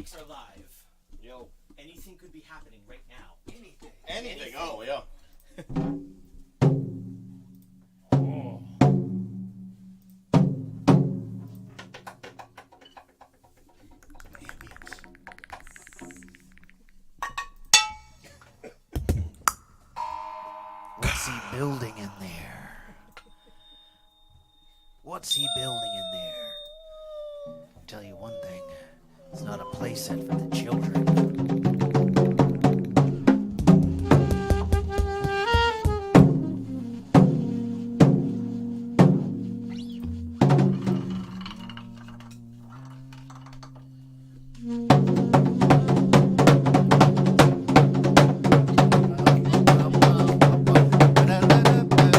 mics are live. Yo. Anything could be happening right now. Anything. Oh, yeah. Oh. What's he building in there? What's he building in there? I'll tell you one thing. It's not a playset for the children.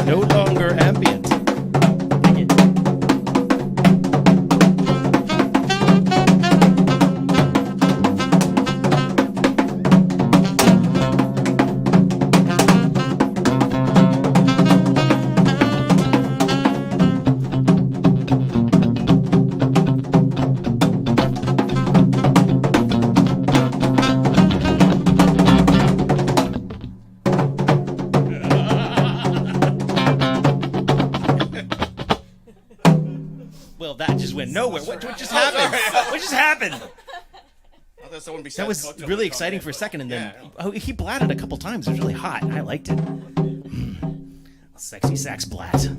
No longer ambient. Well, that just went nowhere. What just happened? What just happened? I thought someone That was really exciting for a second, and then he blatted a couple times. It was really hot. I liked it. Sexy sax blat.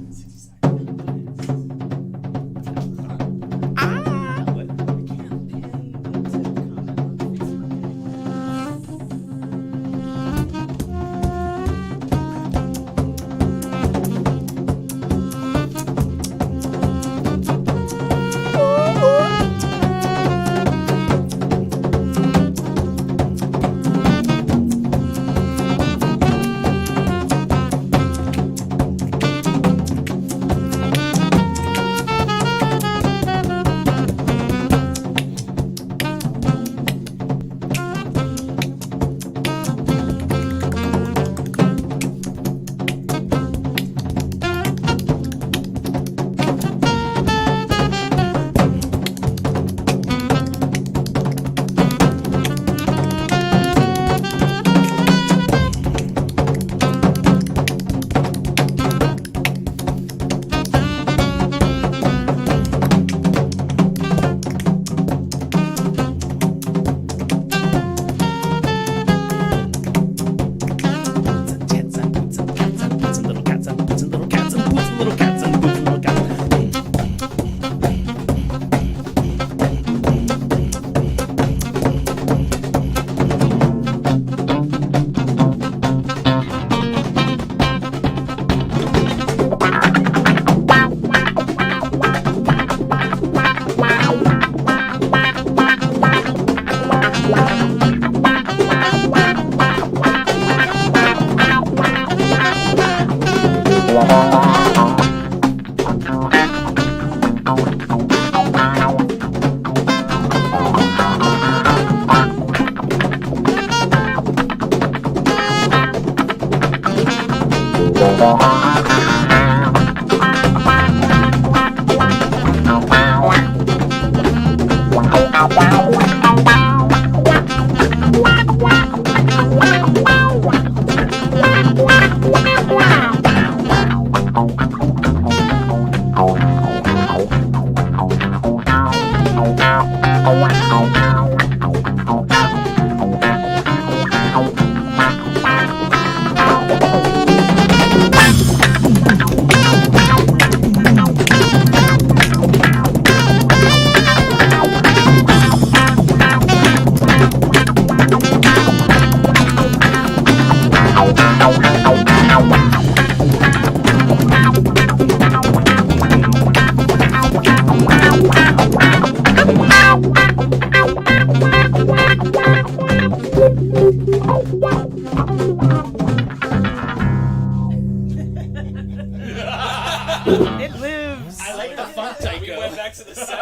It lives. I like the funk, Taiko. We went back to the 70s.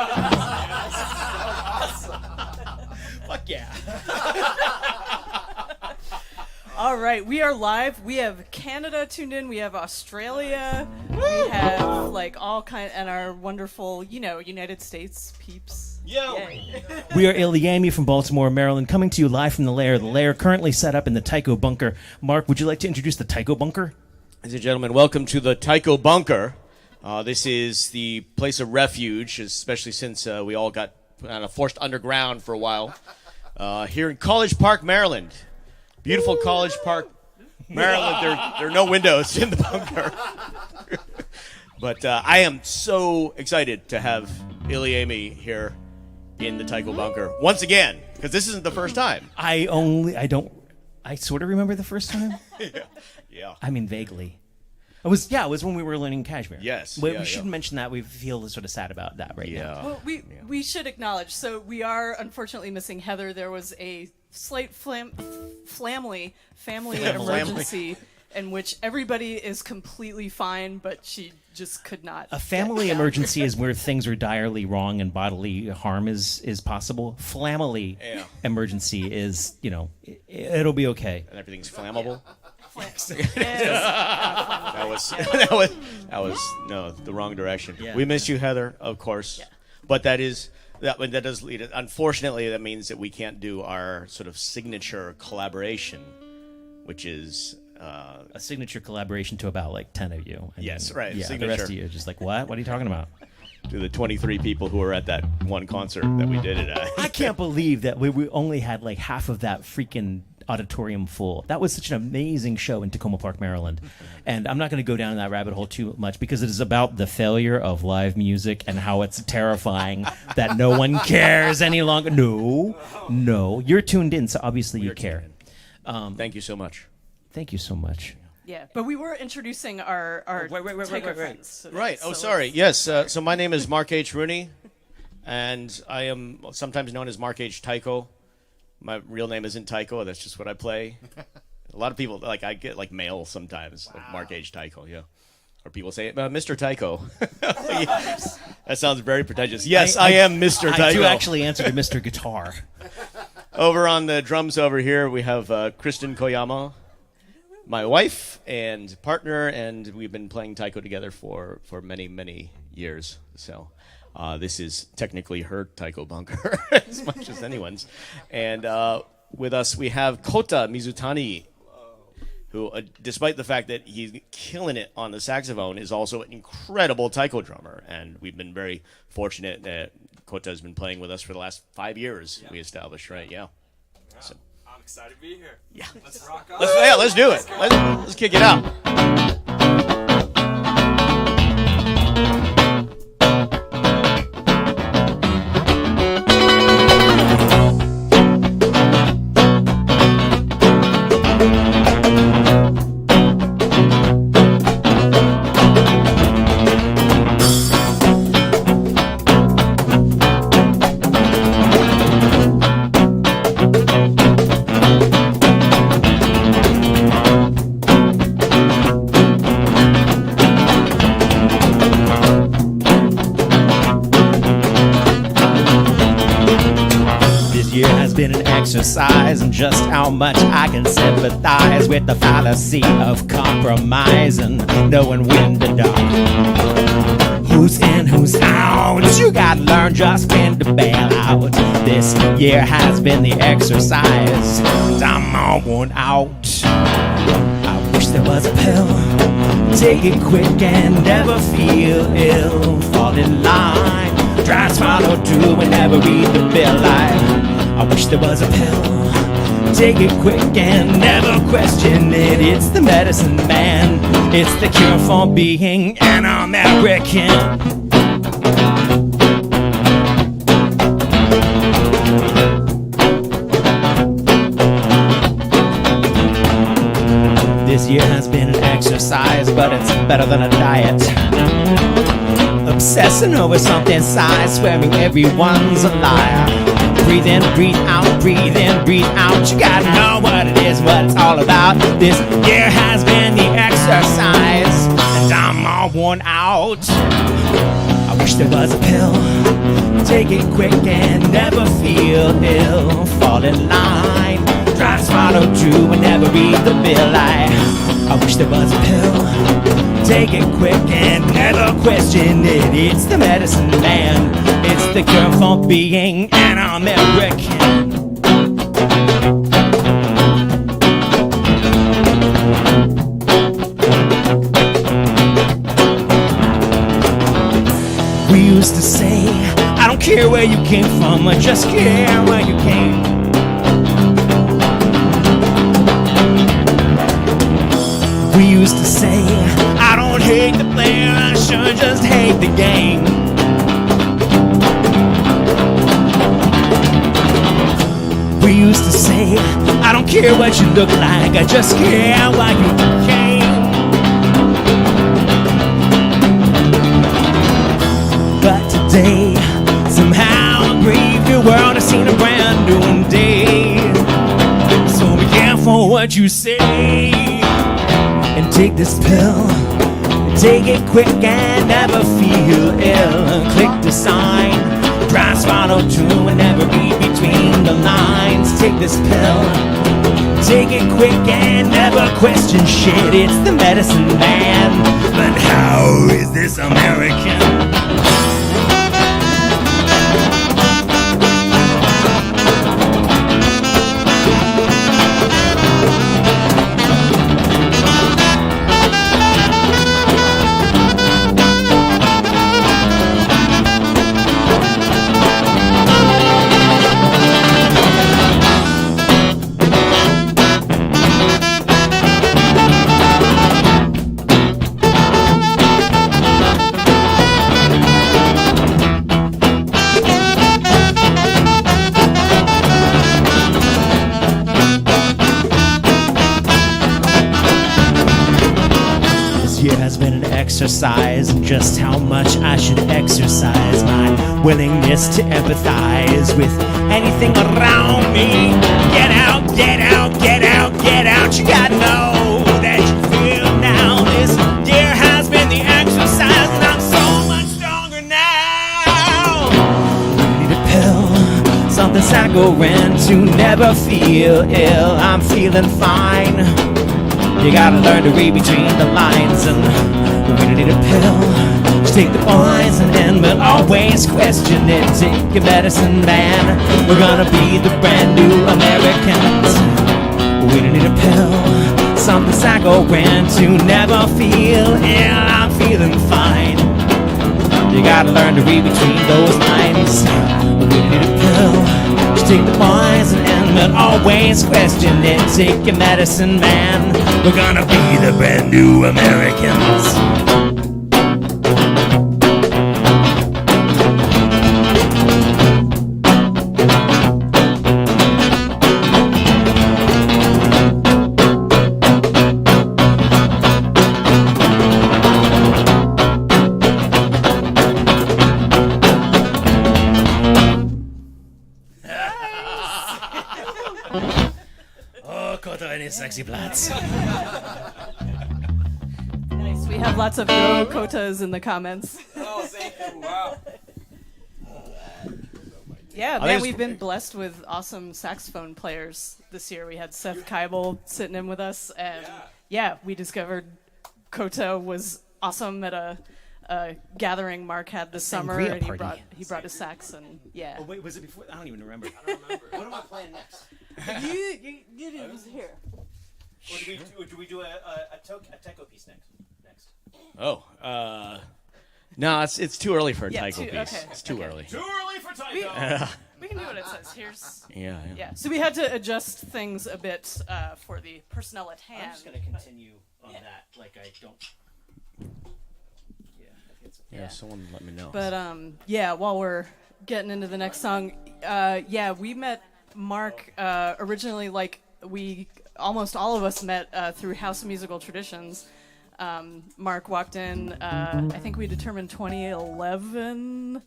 Awesome. Fuck yeah. All right, we are live. We have Canada tuned in. We have Australia. We have like all kind and our wonderful, United States peeps. Yay. We are ilyAIMY from Baltimore, Maryland, coming to you live from the Lair. The Lair currently set up in the Taiko Bunker. Mark, would you like to introduce the Taiko Bunker? Ladies and gentlemen, welcome to the Taiko Bunker. This is the place of refuge, especially since we all got forced underground for a while. Here in College Park, Maryland. Beautiful College Park, Maryland. There are no windows in the bunker. But I am so excited to have ilyAIMY here in the Taiko Bunker once again, because this isn't the first time. I sort of remember the first time. Yeah. I mean, vaguely. It was when we were learning Kashmir. Yes. We shouldn't mention that. We feel sort of sad about that right now. Well, we should acknowledge. So we are unfortunately missing Heather. There was a slight family emergency in which everybody is completely fine, but she just could not. A family emergency is where things are direly wrong and bodily harm is possible. Flammily emergency is, it'll be okay. And everything's flammable. That was the wrong direction. Yeah. We miss you, Heather, of course. Yeah. But that does lead it. Unfortunately, that means that we can't do our sort of signature collaboration, which is A signature collaboration to about like 10 of you. And Yes, then, right, Yeah, the signature. rest of you are just like, what? What are you talking about? to the 23 people who were at that one concert that we did it at. I can't believe that we only had like half of that freaking auditorium full. That was such an amazing show in Tacoma Park, Maryland. And I'm not going to go down that rabbit hole too much because it is about the failure of live music and how it's terrifying that no one cares any longer. No, you're tuned in, so obviously you care. Thank you so much. Thank you so much. Yeah, but we were introducing our Taiko friends. So Right. so Sorry. Yes. So my name is Mark H. And I am sometimes known as Mark H. Taiko. My real name isn't Taiko. That's just what I play. A lot of people, I get mail sometimes, like Mark H. Taiko, yeah. Or people say, Mr. Taiko. Yes. That sounds very pretentious. Yes, I am Mr. Taiko. I do actually answer to Mr. Guitar. Over on the drums over here, we have Kristen Koyama, my wife and partner, and we've been playing Taiko together for many, many years. So this is technically her Taiko Bunker as much as anyone's. And with us, we have Kota Mizutani, who, despite the fact that he's killing it on the saxophone, is also an incredible Taiko drummer. And we've been very fortunate that Kota has been playing with us for the last 5 years, we established, right? Yeah. So. I'm excited to be here. Yeah. Let's rock on. Let's do it. Let's kick it out. Exercise and just how much I can sympathize with the fallacy of compromise and knowing when to dock. Who's in, who's out? You gotta learn just when to bail out. This year has been the exercise, and I'm all worn out. I wish there was a pill. Take it quick and never feel ill. Fall in line, try to follow through and never read the bill. I wish there was a pill. Take it quick and never question it. It's the medicine man. It's the cure for being an American. This year has been an exercise, but it's better than a diet. Obsessing over something size, swearing everyone's a liar. Breathe in, breathe out, breathe in, breathe out. You gotta know what it is, what it's all about. This year has been the exercise, and I'm all worn out. I wish there was a pill. Take it quick and never feel ill. Fall in line, Try to swallow true and never read the bill. I wish there was a pill. Take it quick and never question it. It's the medicine man. It's the cure for being an American. We used to say, I don't care where you came from, I just care where you came. We used to say, I don't hate the player, I sure just hate the game. We used to say, I don't care what you look like, I just care why you came. But today, somehow a brave new world has seen a brand new day. So be careful what you say, and take this pill. Take it quick and never feel ill. Click the sign, try to swallow true and never read between the lines. Take this pill, take it quick and never question shit. It's the medicine man. But how is this American? Exercise and just how much I should exercise my willingness to empathize with anything around me. Get out, get out, get out, get out. You gotta know that you feel now. This year has been the exercise, and I'm so much stronger now. I need a pill, something saccharine to never feel ill. I'm feeling fine. You gotta learn to read between the lines, and we're gonna need a pill. Just take the poison and we'll always question it. Take your medicine, man. We're gonna be the brand new Americans. We're gonna need a pill, something saccharine to never feel ill. I'm feeling fine. You gotta learn to read between those lines. We're gonna need a pill. Just take the poison and we'll always question it. Take your medicine, man. We're gonna be the brand new Americans. Sexy plats. Nice. We have lots of go kotas in the comments. Oh, thank you. Wow. Yeah, man, we've been blessed with awesome saxophone players this year. We had Seth Keibel sitting in with us, and yeah, we discovered Kota was awesome at a gathering Mark had this summer, and he brought his sax, and yeah. Oh wait, was it before? I don't even remember. What am I playing next? you it was here. Or do we do a Taiko piece next? Oh, no, it's too early for a Yeah, Taiko piece. okay, It's too early. Too early for Taiko. We can do what it says. Here's Yeah. So we had to adjust things a bit for the personnel at hand. I'm just gonna continue on that, like I don't. Yeah, I think it's. Yeah, someone let me know. But while we're getting into the next song, we met Mark originally. Like we almost all of us met through House of Musical Traditions. Mark walked in. I think we determined 2011.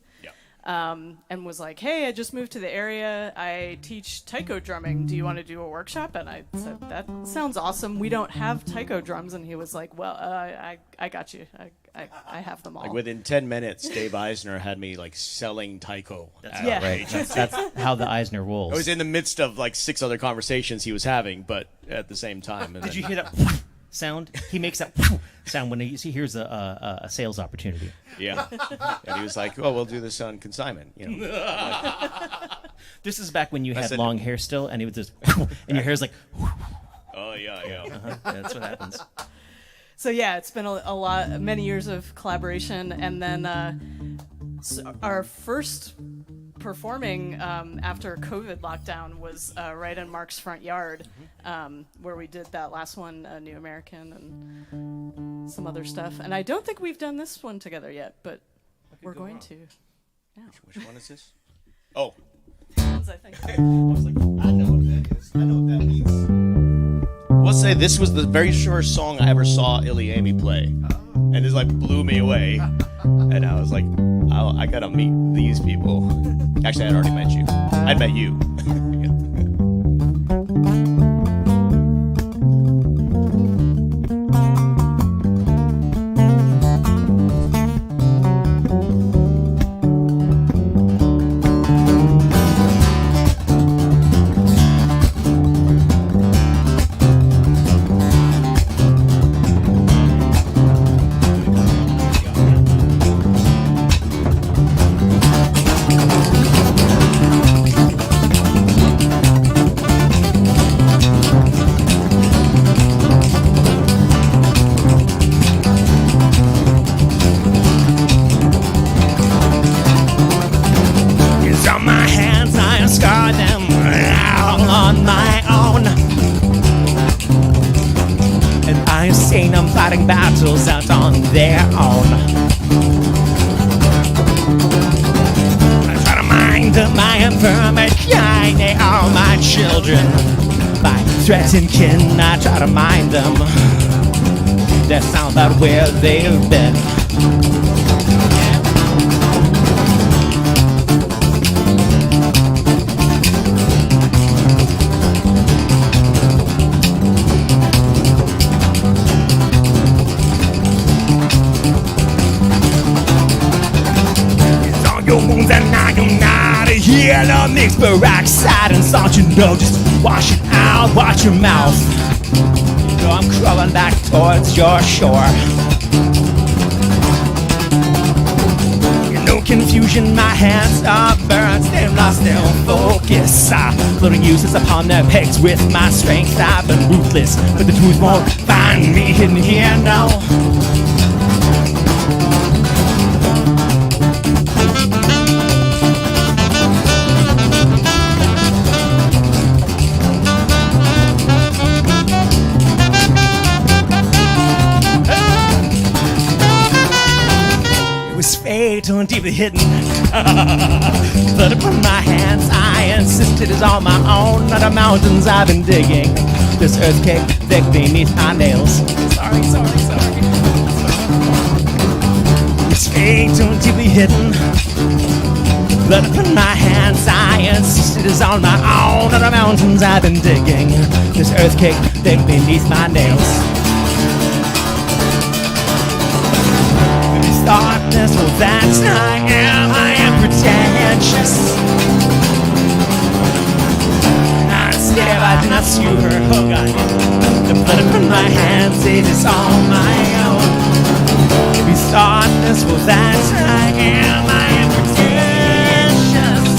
And was like, hey, I just moved to the area. I teach taiko drumming. Do you want to do a workshop? And I said, that sounds awesome. We don't have taiko drums. And he was like, well, I got you. I have them all. Like within 10 minutes, Dave Eisner had me like selling Taiko. Yeah. Right. That's how the Eisner rolls. I was in the midst of like 6 other conversations he was having, but at the same time. And Did you hear that sound? He makes that sound when he hears a sales opportunity. Yeah. And he was like, "Oh, we'll do this on consignment." You know. This is back when you had said- long hair still, and it was just, and your hair's like, Oh yeah. that's what happens. So yeah, it's been many years of collaboration, and then our first performing after COVID lockdown was right in Mark's front yard, where we did that last one, New American, and some other stuff. And I don't think we've done this one together yet, but we're going to. Yeah. Which one is this? Oh. I think. I was like, I know what that is. I know what that means. I will say this was the very first song I ever saw ilyAIMY play, and it like blew me away. And I was like, oh, I gotta meet these people. Actually, I'd already met you. I'd met you. Fighting battles out on their own. I try to mind my infirmity, they are my children. By threat and kin, I try to mind them. That's all about where they've been. Your wounds and now you're not here. No mixed peroxide and salt, you know. Just wash it out, watch your mouth. You know I'm crawling back towards your shore. No confusion, my hands are burned. They've lost their focus. Floating useless upon their pegs with my strength. I've been ruthless, but the truth won't find me hidden here, no. Fatal and deeply hidden. Blood upon my hands, I insist it is all my own. Not the mountains I've been digging. This earthquake thick beneath my nails. Sorry. It's fatal and deeply hidden. Blood upon my hands, I insist it is all my own. Not the mountains I've been digging. This earthquake thick beneath my nails. Darkness, well that's I am pretentious. Not scared, I do not skew her, oh God. The blood upon my hands, it is all my own. This darkness, well that's I am pretentious.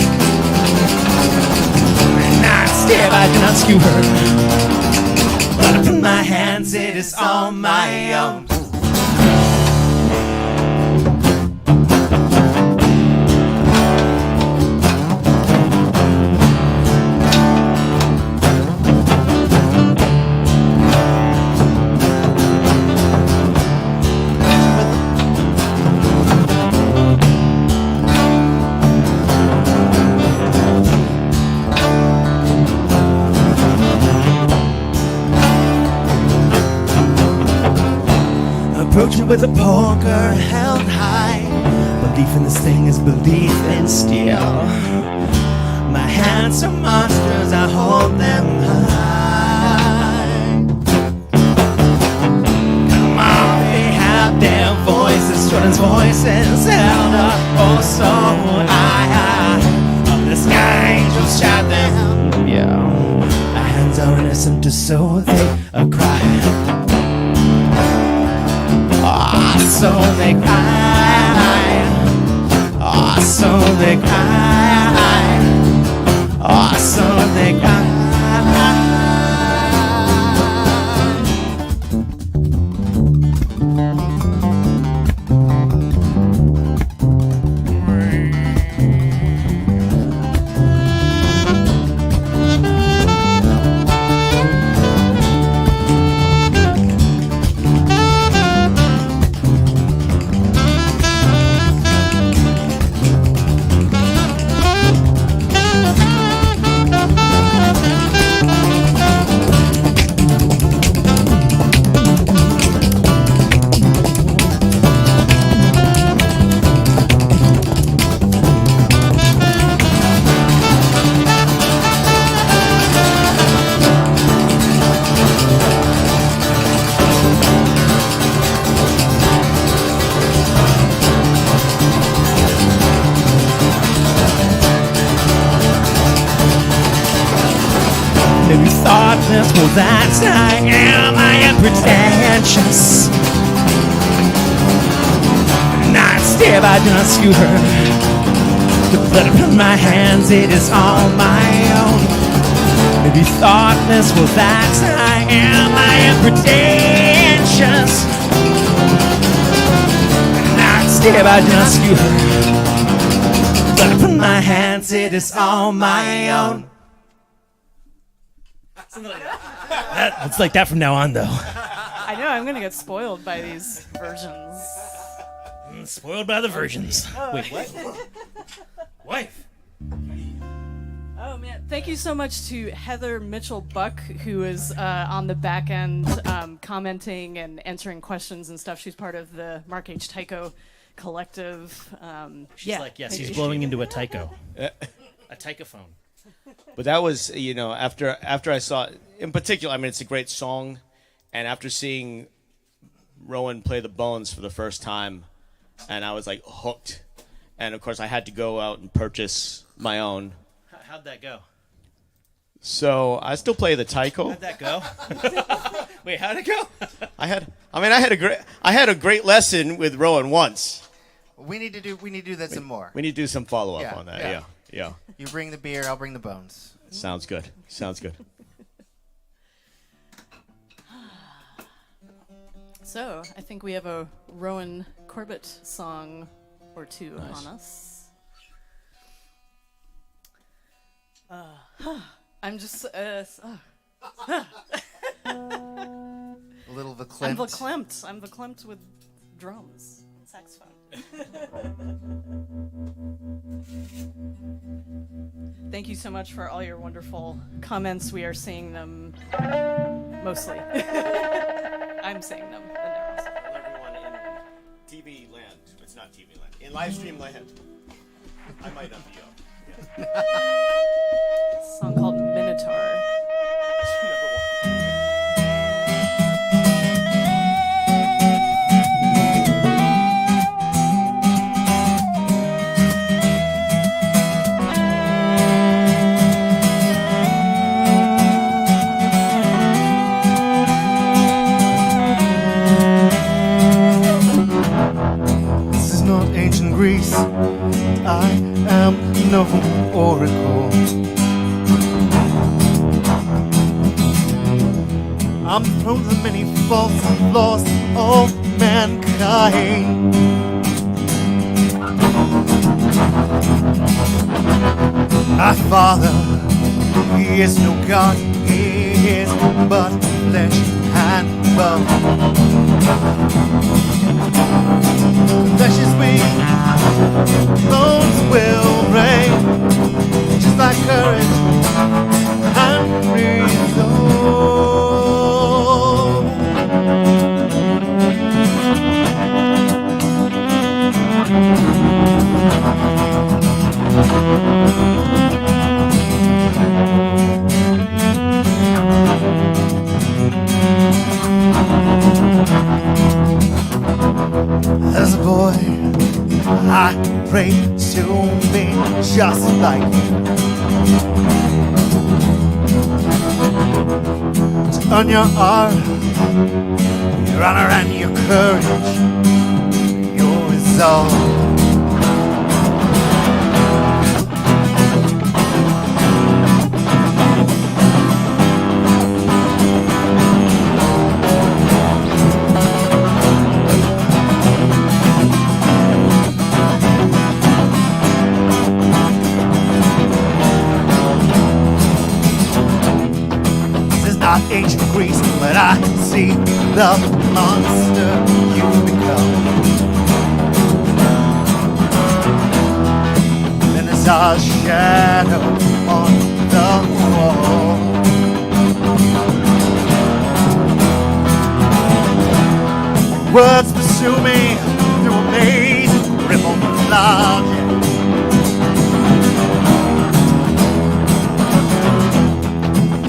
Not scared, I do not skew her. Blood upon my hands, it is all my own. Approaching with a poker held high. Belief in this thing is belief in steel. My hands are monsters, I hold them high. Come on, they have their voices children's voices held up oh so high. The sky angels shout them. Yeah. Our hands are innocent to so they cry. So they cry. So they cry. So they cry. Maybe thoughtless, well that's I am pretentious. Not stare, I do not skew her. The blood upon my hands, it is all my own. Maybe thoughtless, well that's I am pretentious. Not stare, I do not skew her. Blood upon my hands, it is all my own. It's like that from now on, though. I know, I'm gonna get spoiled by these versions. Spoiled by the versions. Wait, what? Wife. Oh man, thank you so much to Heather Mitchell-Buck, who is on the back end commenting and answering questions and stuff. She's part of the Mark H Taiko collective. She's like, yes, he's blowing into a Taiko. A Taikophone. But that was, you know, after I saw, in particular, I mean, it's a great song, and after seeing Rowan play the Bones for the first time, and I was like hooked, and of course I had to go out and purchase my own. How'd that go? So I still play the Taiko. How'd that go? Wait, how'd it go? I had a great lesson with Rowan once. We need to do that some more. We need to do some follow up on that. Yeah. Yeah. You bring the beer, I'll bring the bones. Sounds good. So, I think we have a Rowan Corbett song or two Nice. on us. I'm just, A little I'm verklempt. I'm verklempt with drums and saxophone. Thank you so much for all your wonderful comments. We are seeing them mostly. I'm seeing them, and they're also. Everyone in TV land. It's not TV land. In live stream land. I might not be up. Yeah. A song called Minotaur. Greece, I am no oracle. I'm prone to the many faults and flaws of mankind. Our Father, He is no God, He is but flesh and bone. Flesh is weak, bones will break, just like courage and resolve. As a boy to me just like you. To earn your art, your honor and your courage, your resolve. Not ancient Greece, but I see the monster you become. And there's our shadow on the wall. Words pursue me through a maze of ripple logic.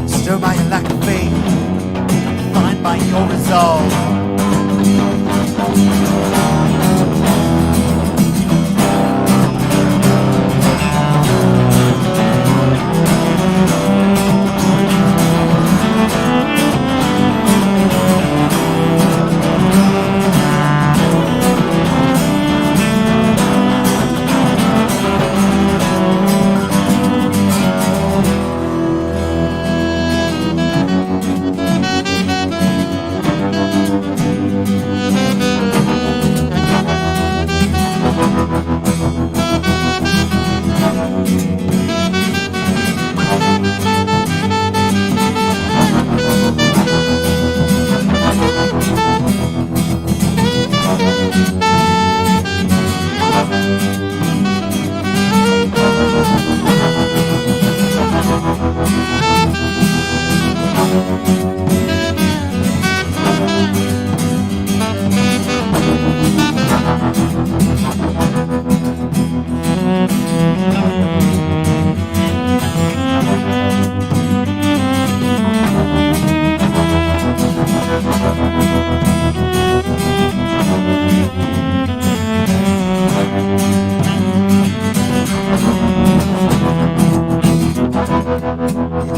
Stirred by your lack of faith, defined by your resolve.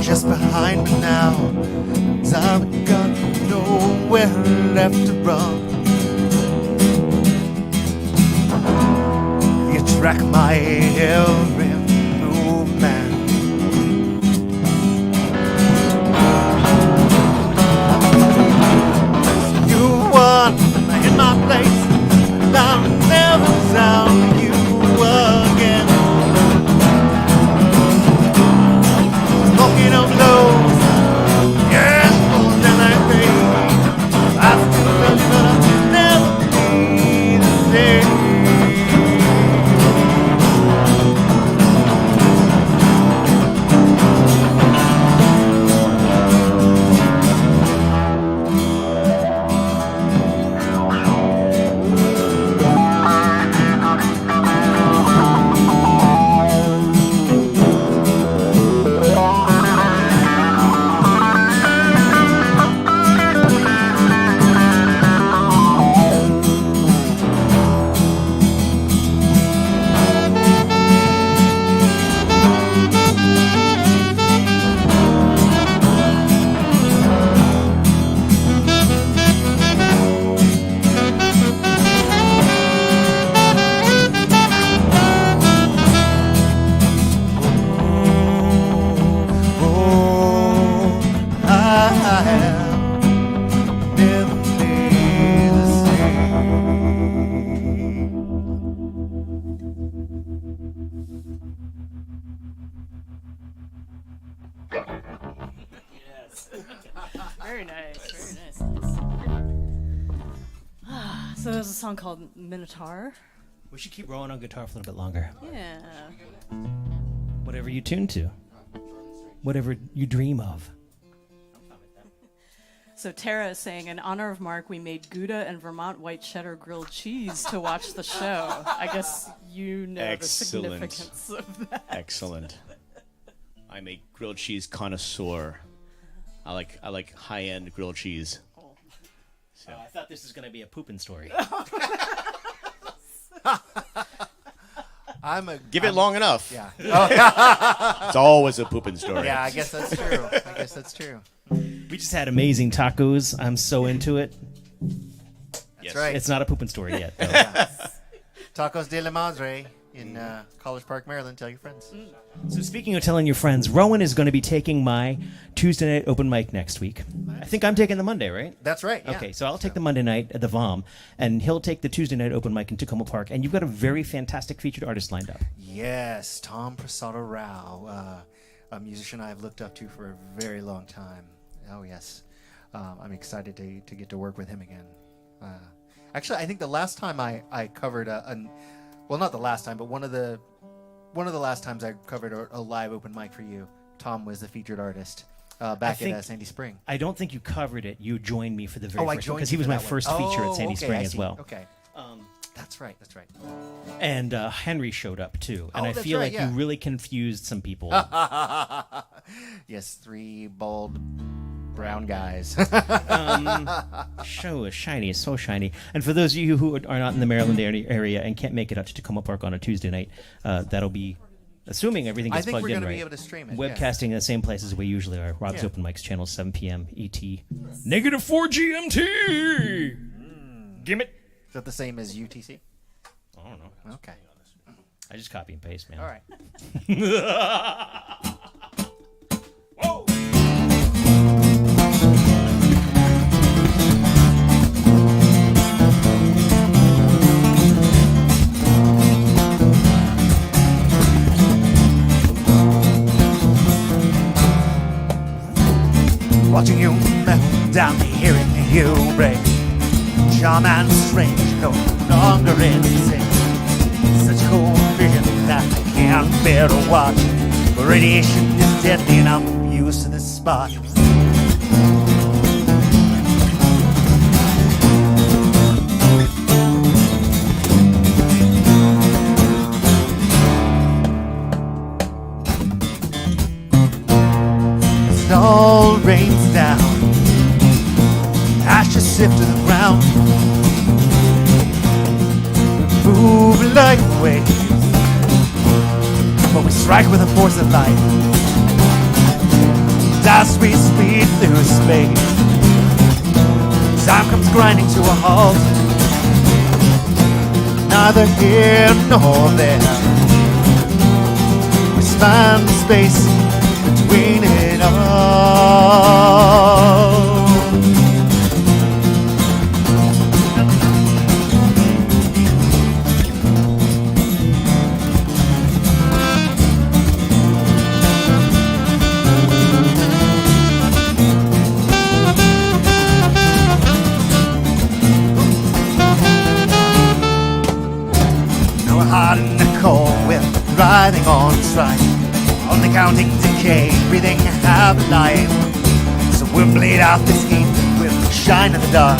Just behind me now, 'cause I've got nowhere left to run. You track my every movement. You won in my place, and I'll never sound you again. Smoking on those, yes, more than I think. I still love you, but I'll never be the same. Very nice, very nice. So there's a song called Minotaur. We should keep rolling on guitar for a little bit longer. Yeah. Whatever you tune to. Whatever you dream of. So Tara is saying, in honor of Mark, we made Gouda and Vermont white cheddar grilled cheese to watch the show. I guess you know Excellent. the significance of that. Excellent. I'm a grilled cheese connoisseur. I like high-end grilled cheese. So I thought this was going to be a pooping story. Give it long enough. Yeah. It's always a pooping story. Yeah, I guess that's true. We just had amazing tacos. I'm so into it. That's right. It's not a pooping story yet, though. Tacos de la Madre in College Park, Maryland. Tell your friends. So speaking of telling your friends, Rowan is going to be taking my Tuesday night open mic next week. I think I'm taking the Monday, right? That's right. Yeah. Okay, so I'll take the Monday night at the VOM, and he'll take the Tuesday night open mic in Tacoma Park, and you've got a very fantastic featured artist lined up. Yes, Tom Prasada Rao, a musician I've looked up to for a very long time. Oh yes, I'm excited to get to work with him again. Actually, I think the last time I covered well, not the last time, but one of the last times I covered a live open mic for you, Tom was the featured artist back at Sandy Spring. I don't think you covered it. You joined me for the very first one, because he you was for my that one. first feature at Sandy Okay, Spring I as see. well. Okay. That's right. And Henry showed up too, and I that's feel right, like you really confused some people. Yes, 3 bald brown guys. Show is shiny, it's so shiny. And for those of you who are not in the Maryland area and can't make it out to Tacoma Park on a Tuesday night, that'll be, assuming everything I gets think plugged we're in gonna right, be able to stream it, webcasting in the same places we usually are. Rob's Yeah. Open Mics channel, 7 p.m. ET. -4 GMT. Gimme. Is that the same as UTC? I don't know. Okay. I just copy and paste, man. All right. Whoa. Watching you melt down, hearing you break. Charm and strange, no longer insane. Such cold vision that I can't bear to watch. The radiation is deadly and I'm used to this spot. It all rains down, ashes sift to the ground. We move like waves, but we strike with the force of light. As we speed through space, time comes grinding to a halt. Neither here nor there, we span the space between it all. Now we're hot in the cold, we're writhing on strike. Only counting decay, breathing half life. So we'll bleed out this heat, we'll shine in the dark.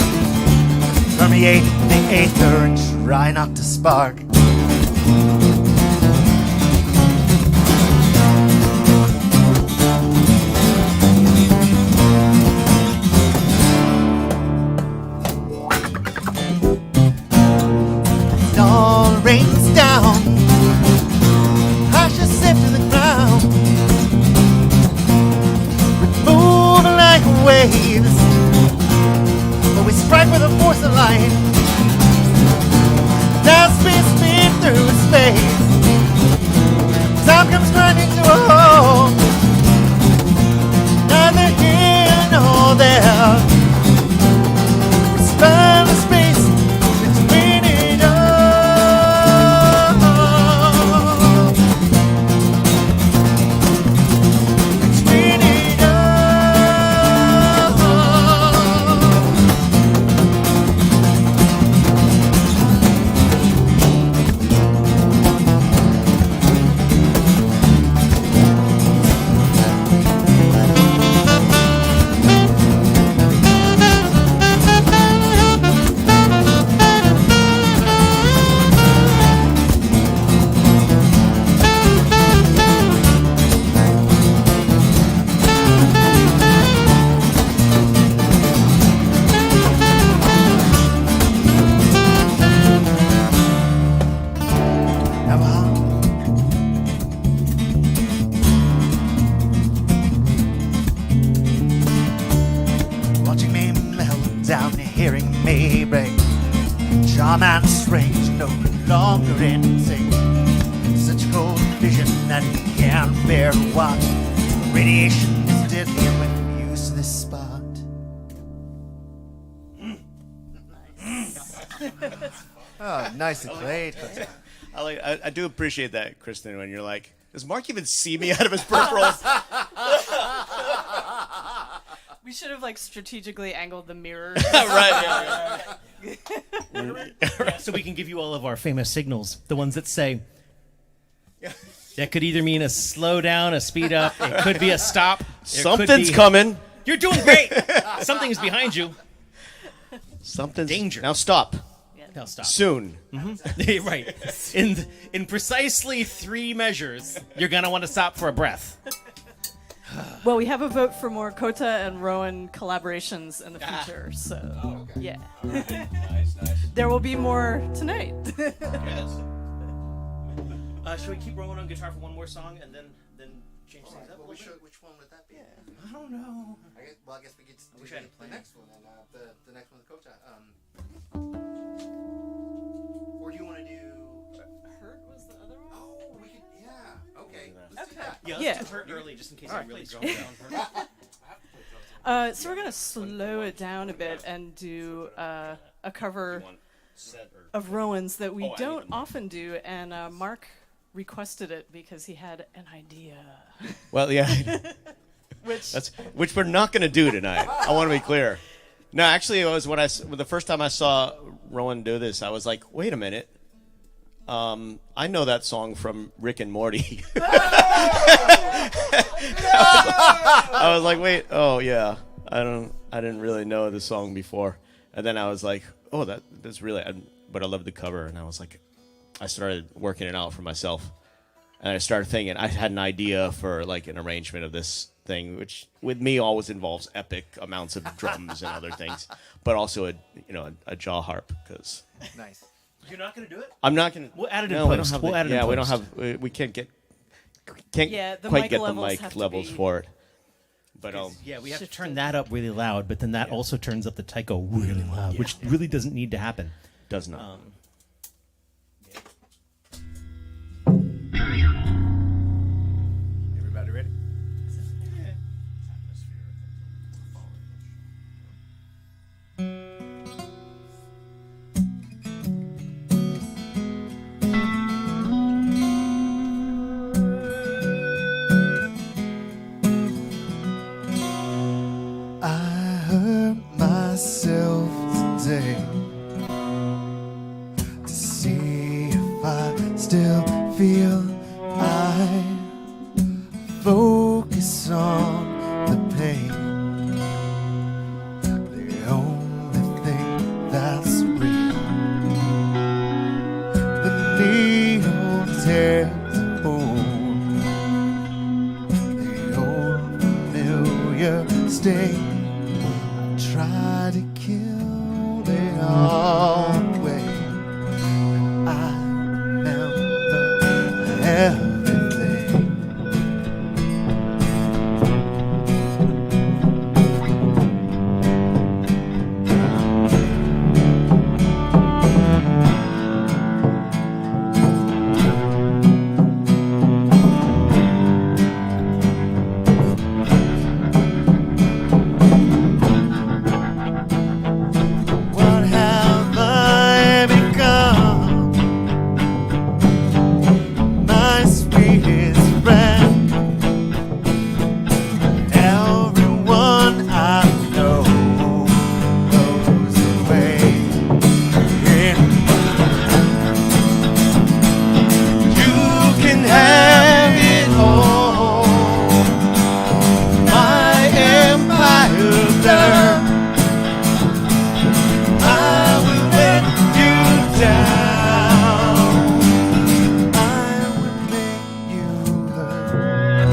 Permeate the aether and try not to spark. It all rains down, ashes sift to the ground. We move like waves, but we strike with the force of light. As we speed longer insane. Such a cold vision that you can't bear to watch. Radiation is deadly and we're used to this spot. Oh, nicely played. I do appreciate that, Kristen, when you're like, does Mark even see me out of his peripherals? We should have like strategically angled the mirror. Right. So we can give you all of our famous signals, the ones that say. That could either mean a slow down, a speed up. It could be a stop. Something's coming. You're doing great. Something's behind you. Something's Danger. Now stop. Now stop. Soon. Right. In precisely 3 measures, you're gonna want to stop for a breath. Well, we have a vote for more Kota and Rowan collaborations in the future, so yeah. Nice. There will be more tonight. Should we keep Rowan on guitar for one more song and then change things up? Which one would that be? I don't know. I guess we could do wish I had a the plan. next one and the next one with Kota. Or do you want to do? Hurt was the other one? Oh, we could. Yeah. Okay. Let's do Okay. that. Yeah, Yeah. let's do Hurt early just in case I really drum down. So we're gonna slow it down a bit and do a cover of Rowan's that we don't often do, and Mark requested it because he had an idea. Well, yeah. Which we're not going to do tonight. I want to be clear. No, actually, it was when the first time I saw Rowan do this, I was like, wait a minute. I know that song from Rick and Morty. I was like, wait, oh yeah, I didn't really know the song before, and then I was like, oh, that's really, but I love the cover, and I was like, I started working it out for myself, and I started thinking I had an idea for like an arrangement of this thing, which with me always involves epic amounts of drums and other things, but also a jaw harp because. Nice. You're not going to do it? I'm not gonna. We'll add it in no, post. We don't have. We'll add it in We don't post. have. We can't Yeah, the quite mic get the levels mic have to levels be- for it. But Yeah, we have to Shifted. turn that up really loud, but then that also turns up the Taiko really loud, which really doesn't need to happen. does not. Everybody ready? I hurt myself today to see if I still feel. I focus on the pain, the only thing that's real. The needle tears a hole, the old familiar stain. Try to kill it all away. I remember everything. What have I become? My sweetest friend. Everyone I know goes away. You can have it all. My empire there. I will let you down. I will make you hurt.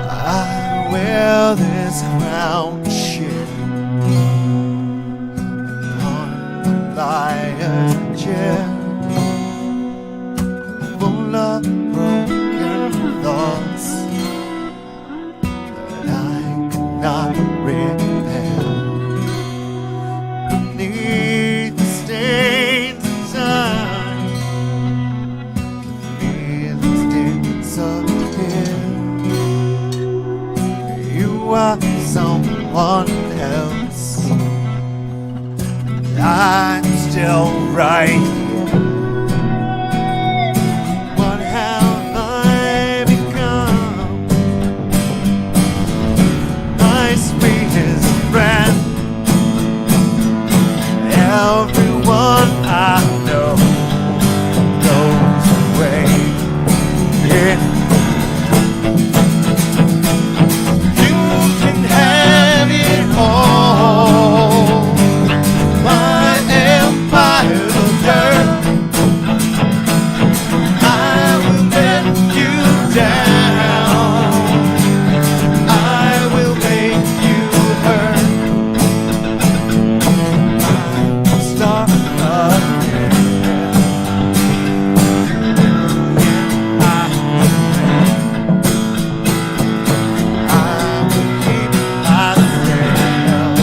I wear this crown shit on the lion chair, full of broken thoughts that I could not repair. I'm still right. What have I become? My sweetest friend. Everyone I know goes away. Yeah. You can have it all. My empire of dirt. I will let you down. I will make you hurt. Start again. I will keep myself.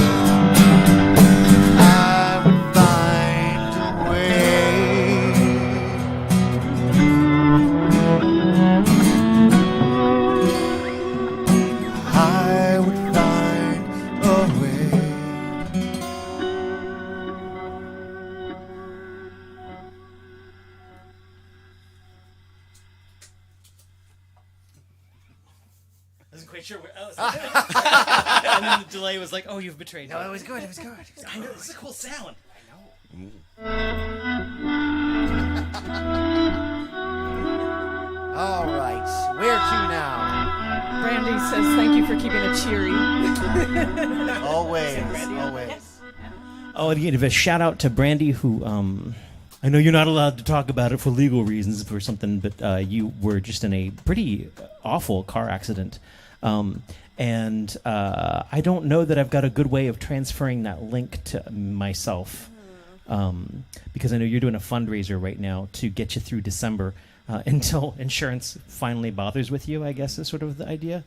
I would find a way. I would find a way. I wasn't quite sure where else. And then the delay was like, oh, you've betrayed me. No, it was good. It was good. I know, this is a cool sound. All right, where to now? Brandy says thank you for keeping it cheery. Always, always. Oh, and give a shout out to Brandy, who I know you're not allowed to talk about it for legal reasons for something, but you were just in a pretty awful car accident. And I don't know that I've got a good way of transferring that link to myself, because I know you're doing a fundraiser right now to get you through December until insurance finally bothers with you, I guess is sort of the idea.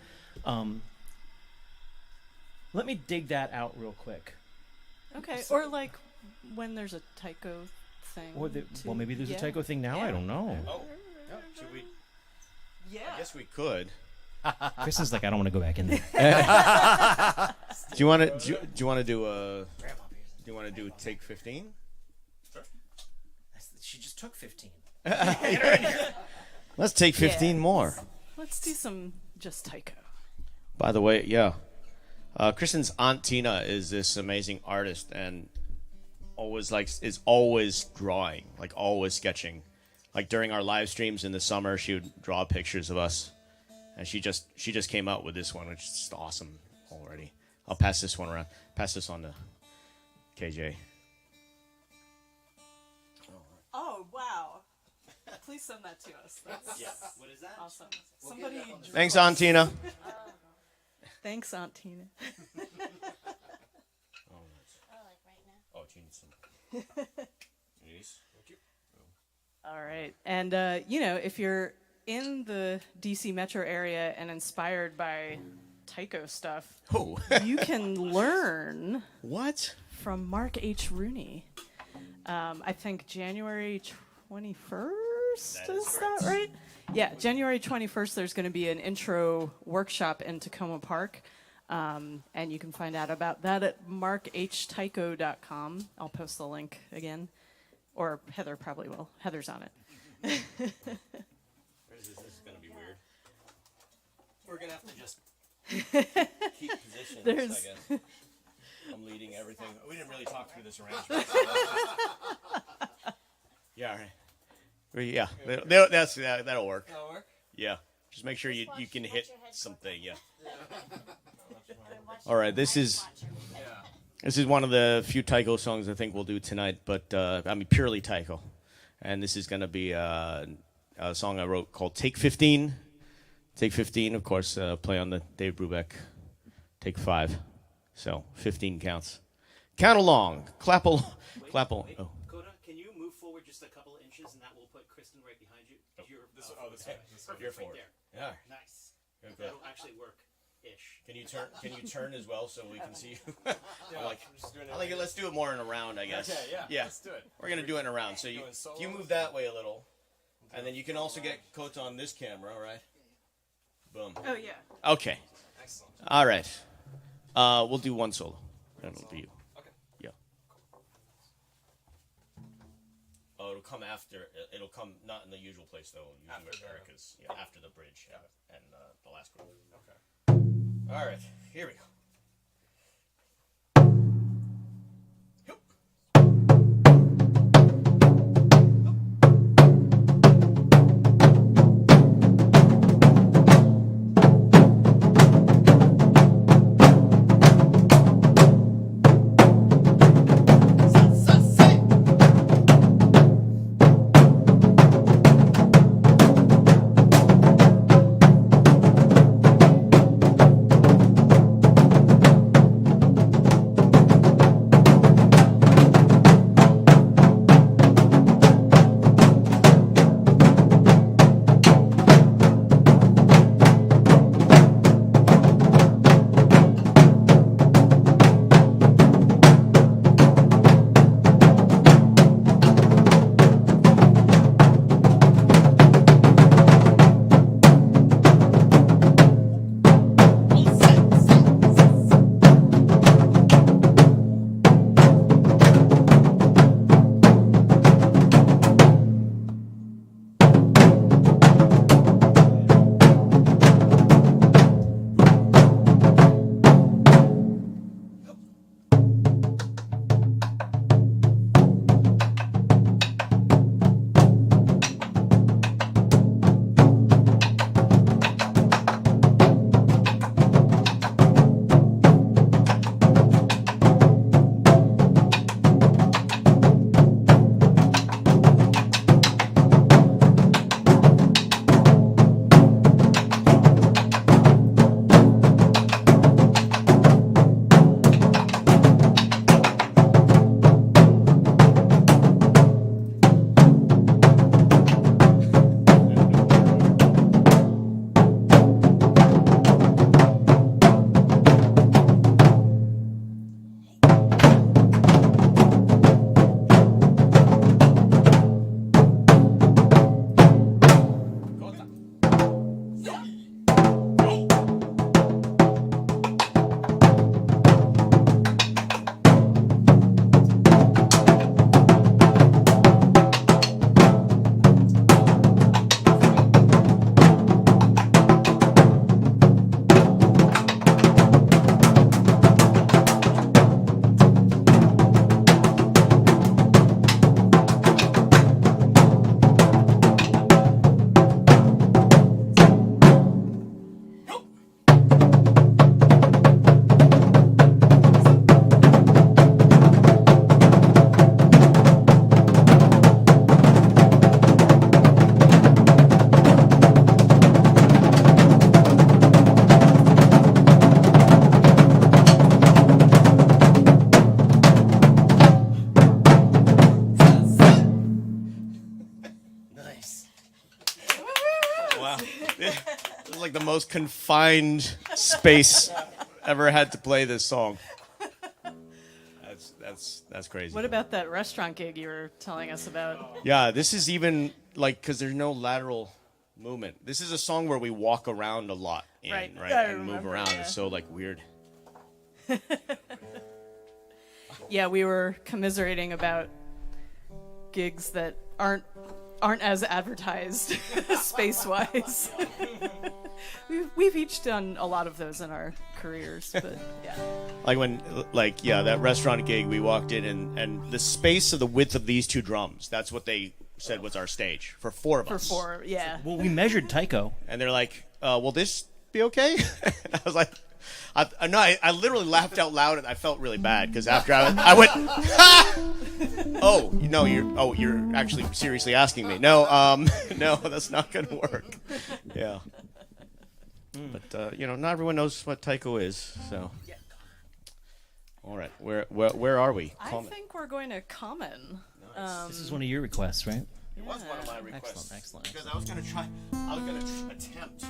Let me dig that out real quick. Okay, or like when there's a Taiko thing. Or well, maybe there's yeah. a Taiko thing now. I don't know. Oh, should we? Yeah. I guess we could. Chris is like, I don't want to go back in there. Do you want to? Do you want to do a? Do you want to do take 15? She just took 15. Let's take 15 Yeah. more. Let's do some just Taiko. By the way, yeah. Kristen's aunt Tina is this amazing artist and is always drawing, like always sketching. Like during our live streams in the summer, she would draw pictures of us, and she just came out with this one, which is just awesome already. I'll pass this one around. Pass this on to KJ. Oh wow! Please send that to us. That's What is that? awesome. Somebody. Thanks, Aunt Tina. Thanks, Aunt Tina. Oh, she needs some. Yes. Thank you. All right, and if you're in the DC metro area and inspired by Taiko stuff, Oh. you can learn What? from Mark H. Rooney. I think January 21st, is that right? Yeah, January 21st, there's going to be an intro workshop in Tacoma Park, and you can find out about that at markhtaiko.com. I'll post the link again, or Heather probably will. Heather's on it. This is going to be weird. We're going to have to just keep positions, There's- I guess. I'm leading everything. We didn't really talk through this arrangement. Yeah, all right. Yeah, that'll work. That'll work. Yeah, just make sure you can hit something. Yeah. All right, this is one of the few Taiko songs I think we'll do tonight, but I mean purely Taiko, and this is going to be a song I wrote called "Take 15." Take 15, of course, play on the Dave Brubeck Take 5. So 15 counts. Count along, clap along, clap along. Oh. Coda, can you move forward just a couple of inches, and that will put Kristen right behind you? This way. You're right forward. there. Yeah. Nice. Good. That'll actually work-ish. Can you turn as well so we can see you? Yeah, like, I'm just doing it I think let's do it more in a round, I guess. Okay, yeah. Let's do it. We're gonna do it in a round. So you Doing solos? you move that way a little, and then you can also get Kota on this camera, right? Boom. Oh, yeah. Okay. Excellent. All right. We'll do one solo. And it'll be you. Okay. Yeah. come after. It'll come not in the usual place though. Usually After where the- Eric is. Yeah, after the bridge. Yeah, and the last group. Okay. All right, here we go. This is like the most confined space ever had to play this song. That's crazy. What about that restaurant gig you were telling us about? Yeah, this is even like because there's no lateral movement. This is a song where we walk around a lot, Right. right, I and move remember, around. yeah. It's so like weird. Yeah, we were commiserating about gigs that aren't as advertised space-wise. We've each done a lot of those in our careers, but yeah. Like when, like yeah, that restaurant gig, we walked in and the space of the width of these two drums. That's what they said was our stage for four of For us. four, yeah. Well, we measured Taiko. And they're like, "Will this be okay?" And I was like, I literally laughed out loud, and I felt really bad because after I went, "Oh, you're actually seriously asking me? No, no, that's not gonna work." Yeah. But not everyone knows what Taiko is, so. Yeah. All right, where are we? I think we're going to Common. This is one of your requests, right? It was one of my requests. Excellent. Because I was gonna attempt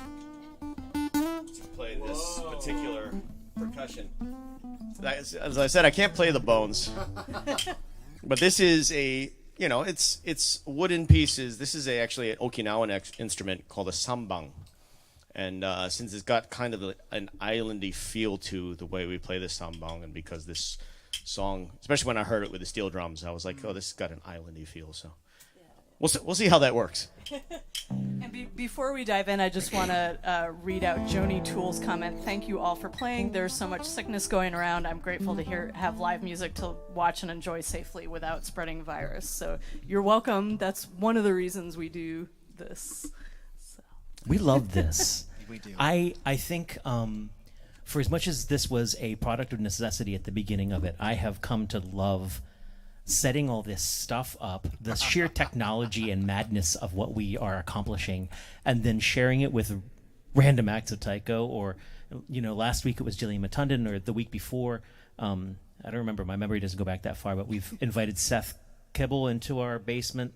to play this particular percussion. As I said, I can't play the bones, but this is it's wooden pieces. This is actually an Okinawan instrument called a sambang, and since it's got kind of an islandy feel to the way we play the sambang, and because this song, especially when I heard it with the steel drums, I was like, oh, this has got an islandy feel. So we'll see how that works. And before we dive in, I just want to read out Joni Tool's comment. Thank you all for playing. There's so much sickness going around. I'm grateful to have live music to watch and enjoy safely without spreading virus. So you're welcome. That's one of the reasons we do this. So. We love this. We do. I think for as much as this was a product of necessity at the beginning of it, I have come to love setting all this stuff up, the sheer technology and madness of what we are accomplishing, and then sharing it with random acts of Taiko, or, last week it was Jillian Matundin, or the week before, I don't remember, my memory doesn't go back that far, but we've invited Seth Kibble into our basement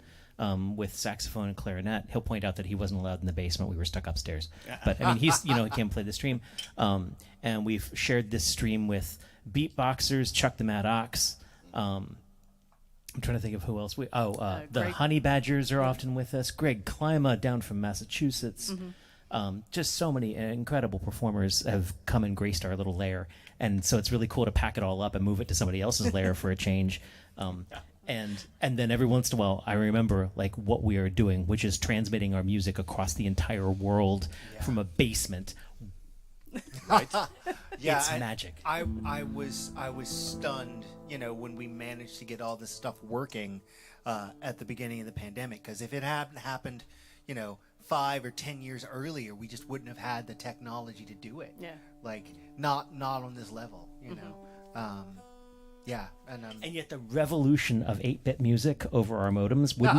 with saxophone and clarinet. He'll point out that he wasn't allowed in the basement. We were stuck upstairs. But, he came play the stream. And we've shared this stream with beatboxers, Chuck the Mad Ox, I'm trying to think of who else. The Greg. Honey Badgers are often with us. Greg Klima down from Massachusetts. Just so many incredible performers have come and graced our little lair. And so it's really cool to pack it all up and move it to somebody else's lair for a change. And then every once in a while, I remember what we are doing, which is transmitting our music across the entire world from a basement. Right? Yeah, It's magic. I was stunned, when we managed to get all this stuff working at the beginning of the pandemic. Because if it hadn't happened, 5 or 10 years earlier, we just wouldn't have had the technology to do it. Yeah. Not on this level, know. Yeah, And yet the revolution of 8-bit music over our modems wouldn't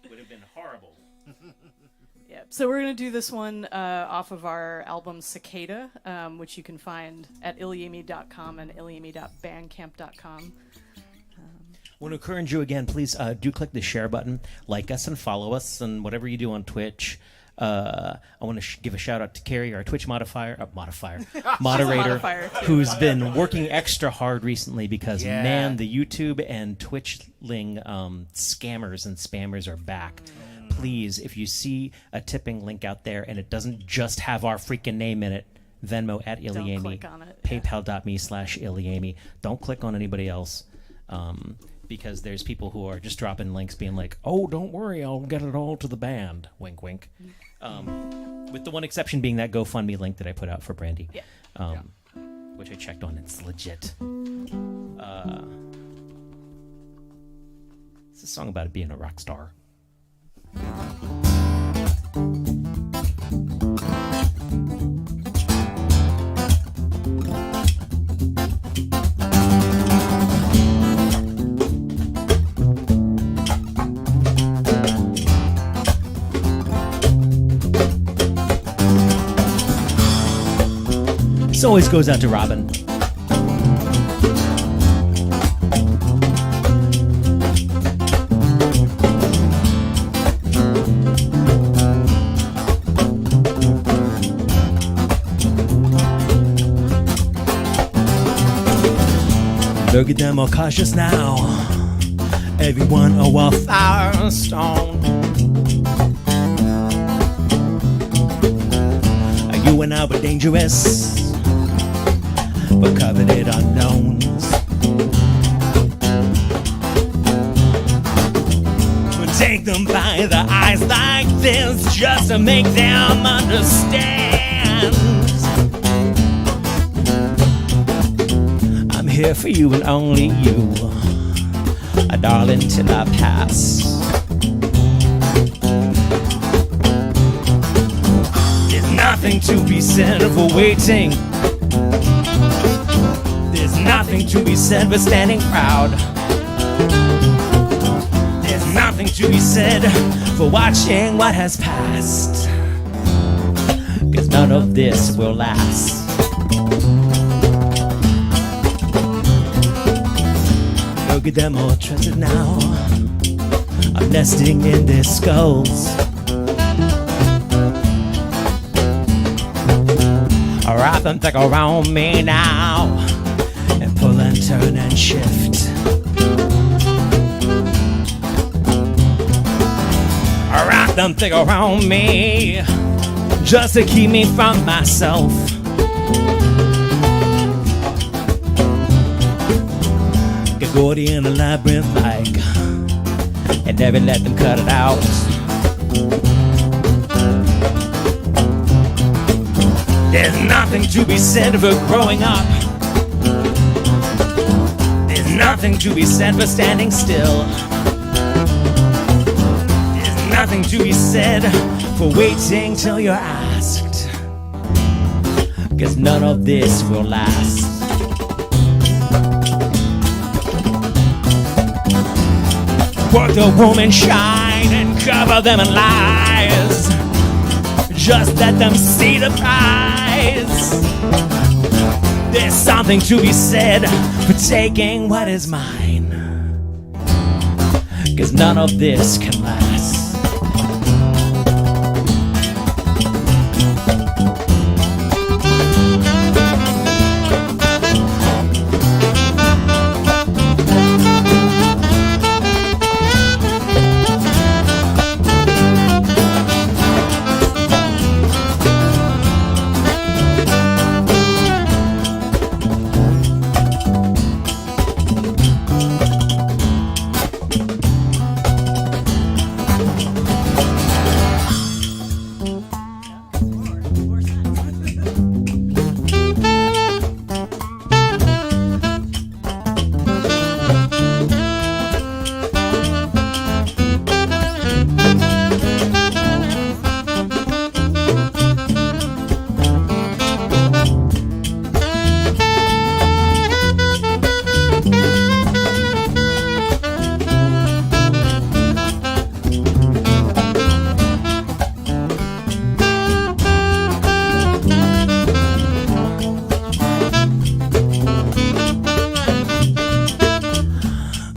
would have been horrible. Yeah. So we're going to do this one off of our album Cicada, which you can find at ilyAIMY.com and ilyAIMY.bandcamp.com. I want to encourage you again, please do click the share button, like us and follow us, and whatever you do on Twitch. I want to give a shout out to Carrie, our Twitch moderator, who's been working extra hard recently because, man, the YouTube and Twitch-ling scammers and spammers are back. Please, if you see a tipping link out there and it doesn't just have our freaking name in it, Venmo at ilyAIMY, click on it, paypal.me/ilyAIMY. Don't click on anybody else. Because there's people who are just dropping links being like, oh, don't worry, I'll get it all to the band. Wink, wink. With the one exception being that GoFundMe link that I put out for Brandy. Yeah. Which I checked on. It's legit. It's a song about it being a rock star. This always goes out to Robin. Look at them all cautious now. Everyone a firestone. You and I were dangerous, but coveted unknowns. Take them by the eyes like this just to make them understand. I'm here for you and only you, darling, till I pass. There's nothing to be said for waiting. There's nothing to be said for standing proud. There's nothing to be said for watching what has passed. 'Cause none of this will last. Look at them all trusted now. I'm nesting in their skulls. Wrap them thick around me now and pull and turn and shift. Wrap them thick around me just to keep me from myself. Get Gordy in a labyrinth like and never let them cut it out. There's nothing to be said for growing up. There's nothing to be said for standing still. There's nothing to be said for waiting till you're asked. 'Cause none of this will last. Work the woman shine and cover them in lies. Just let them see the prize. There's something to be said for taking what is mine. 'Cause none of this can last.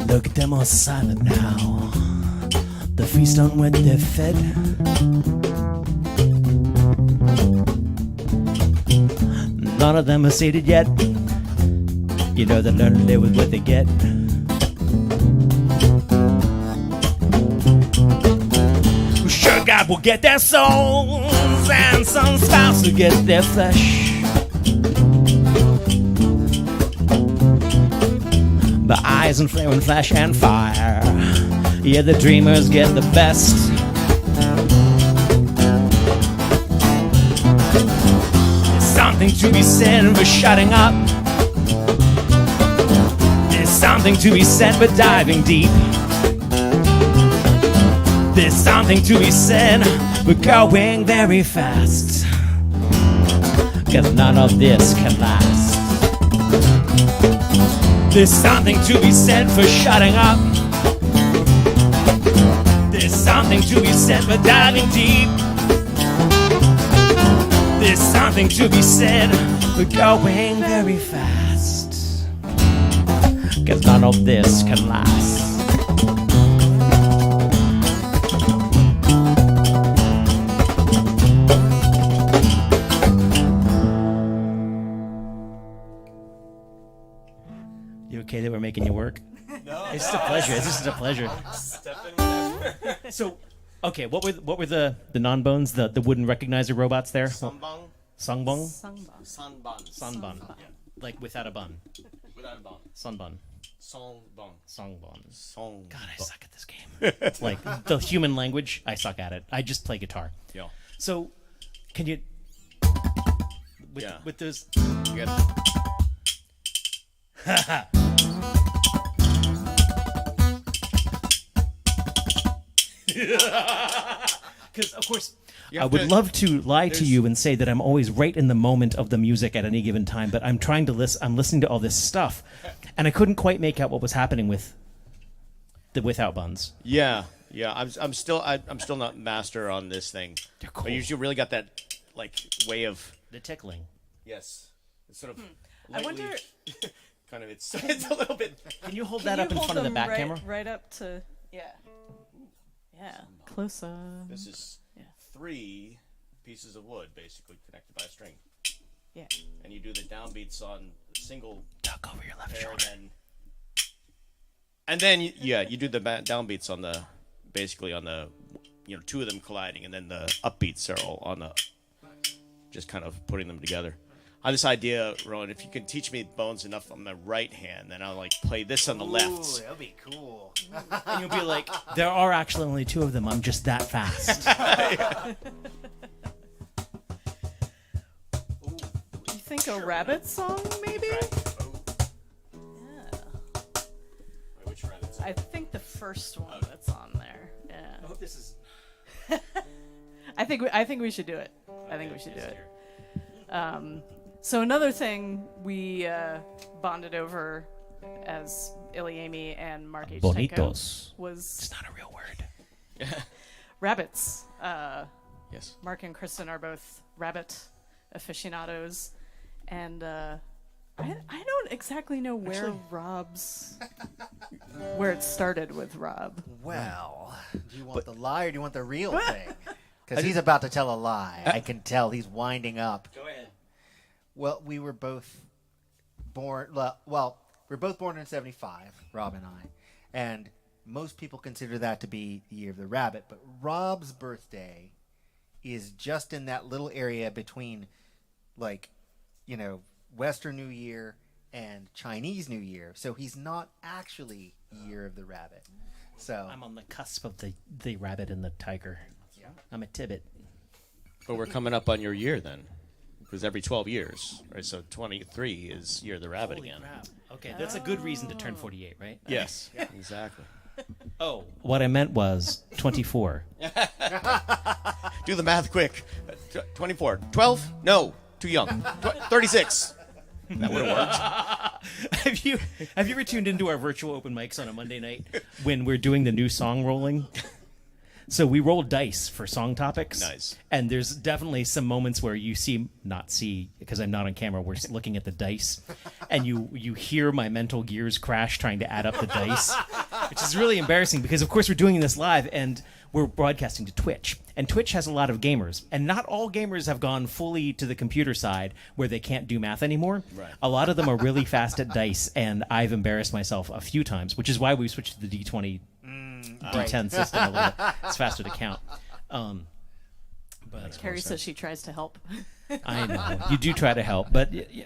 Look at them all silent now. The feast on when they're fed. None of them are sated yet. You know they learn to live with what they get. Sure, God will get their souls, and some spouse will get their flesh. The eyes and flame and flash and fire. Yeah, the dreamers get the best. There's something to be said for shutting up. There's something to be said for diving deep. There's something to be said for going very fast. 'Cause none of this can last. There's something to be said for shutting up. There's something to be said for diving deep. There's something to be said for going very fast. 'Cause none of this can last. You okay that we're making you work? No. It's just a pleasure. It's just a pleasure. Step in whenever. So, okay, what were the non-bones, the wooden recognizer robots there? Sanbang. Sungbong? Sangbang. Sanban. Sunbun. Like without a bun. Without a bun. Sunbun. Songbang. Songbun. Song. God, I suck at this game. Like the human language, I suck at it. I just play guitar. Yeah. So, can you Yeah. with those You got because of course You I have would to- love to lie to there's- you and say that I'm always right in the moment of the music at any given time, but I'm trying to listen. I'm listening to all this stuff, and I couldn't quite make out what was happening with the without buns. Yeah, yeah. I'm still not master on this thing. They're cool. But you really got that like way of The tickling. yes. It's sort of. I wonder. kind of it's a little bit. Can you hold Can that you up in hold front of the them back right, camera? Right up to yeah. Close up. This is Yeah. 3 pieces of wood basically connected by a string, Yeah. and you do the downbeats on a single Duck over your left pair, shoulder. and then you do the downbeats on the basically on the 2 of them colliding, and then the upbeats are all on the just kind of putting them together. on this idea, Rowan, if you can teach me bones enough on the right hand, then I'll like play this on the Ooh, left. that'll be cool. And you'll be like, there are actually only 2 of them. I'm just that fast. You think a rabbit song, maybe? Yeah. Which rabbit song? I think the first one that's on there. Yeah. I hope this is... I think we should do it. I think we should do it. So another thing we bonded over as ilyAIMY and Mark H Taiko Bonitos. was It's not a real word. rabbits. Yes. Mark and Kristen are both rabbit aficionados, and I don't exactly know where where it started with Rob. Well, do you want the lie or do you want the real thing? Because he's about to tell a lie. I can tell he's winding up. Go ahead. Well, we were both born. Well, we were both born in '75, Rob and I, and most people consider that to be the year of the rabbit. But Rob's birthday is just in that little area between, like, Western New Year and Chinese New Year. So he's not actually year of the rabbit. So I'm on the cusp of the rabbit and the tiger. Yeah. I'm a tibbet. But we're coming up on your year then. Because every 12 years, right? So 23 is Year of the Rabbit again. Crap. Okay, that's a good reason to turn 48, right? Yes, exactly. Oh, what I meant was 24. Do the math quick. 24. 12? No, too young. 36. That would have worked. Have you ever tuned into our virtual open mics on a Monday night when we're doing the new song rolling? So we roll dice for song topics. Nice. And there's definitely some moments where you not see, because I'm not on camera, we're looking at the dice, and you hear my mental gears crash trying to add up the dice, which is really embarrassing because, of course, we're doing this live and we're broadcasting to Twitch. And Twitch has a lot of gamers. And not all gamers have gone fully to the computer side where they can't do math anymore. Right. A lot of them are really fast at dice, and I've embarrassed myself a few times, which is why we switched to the D20 D10 system a little bit. It's faster to count. But Carrie says she tries to help. I know. You do try to help, but yeah.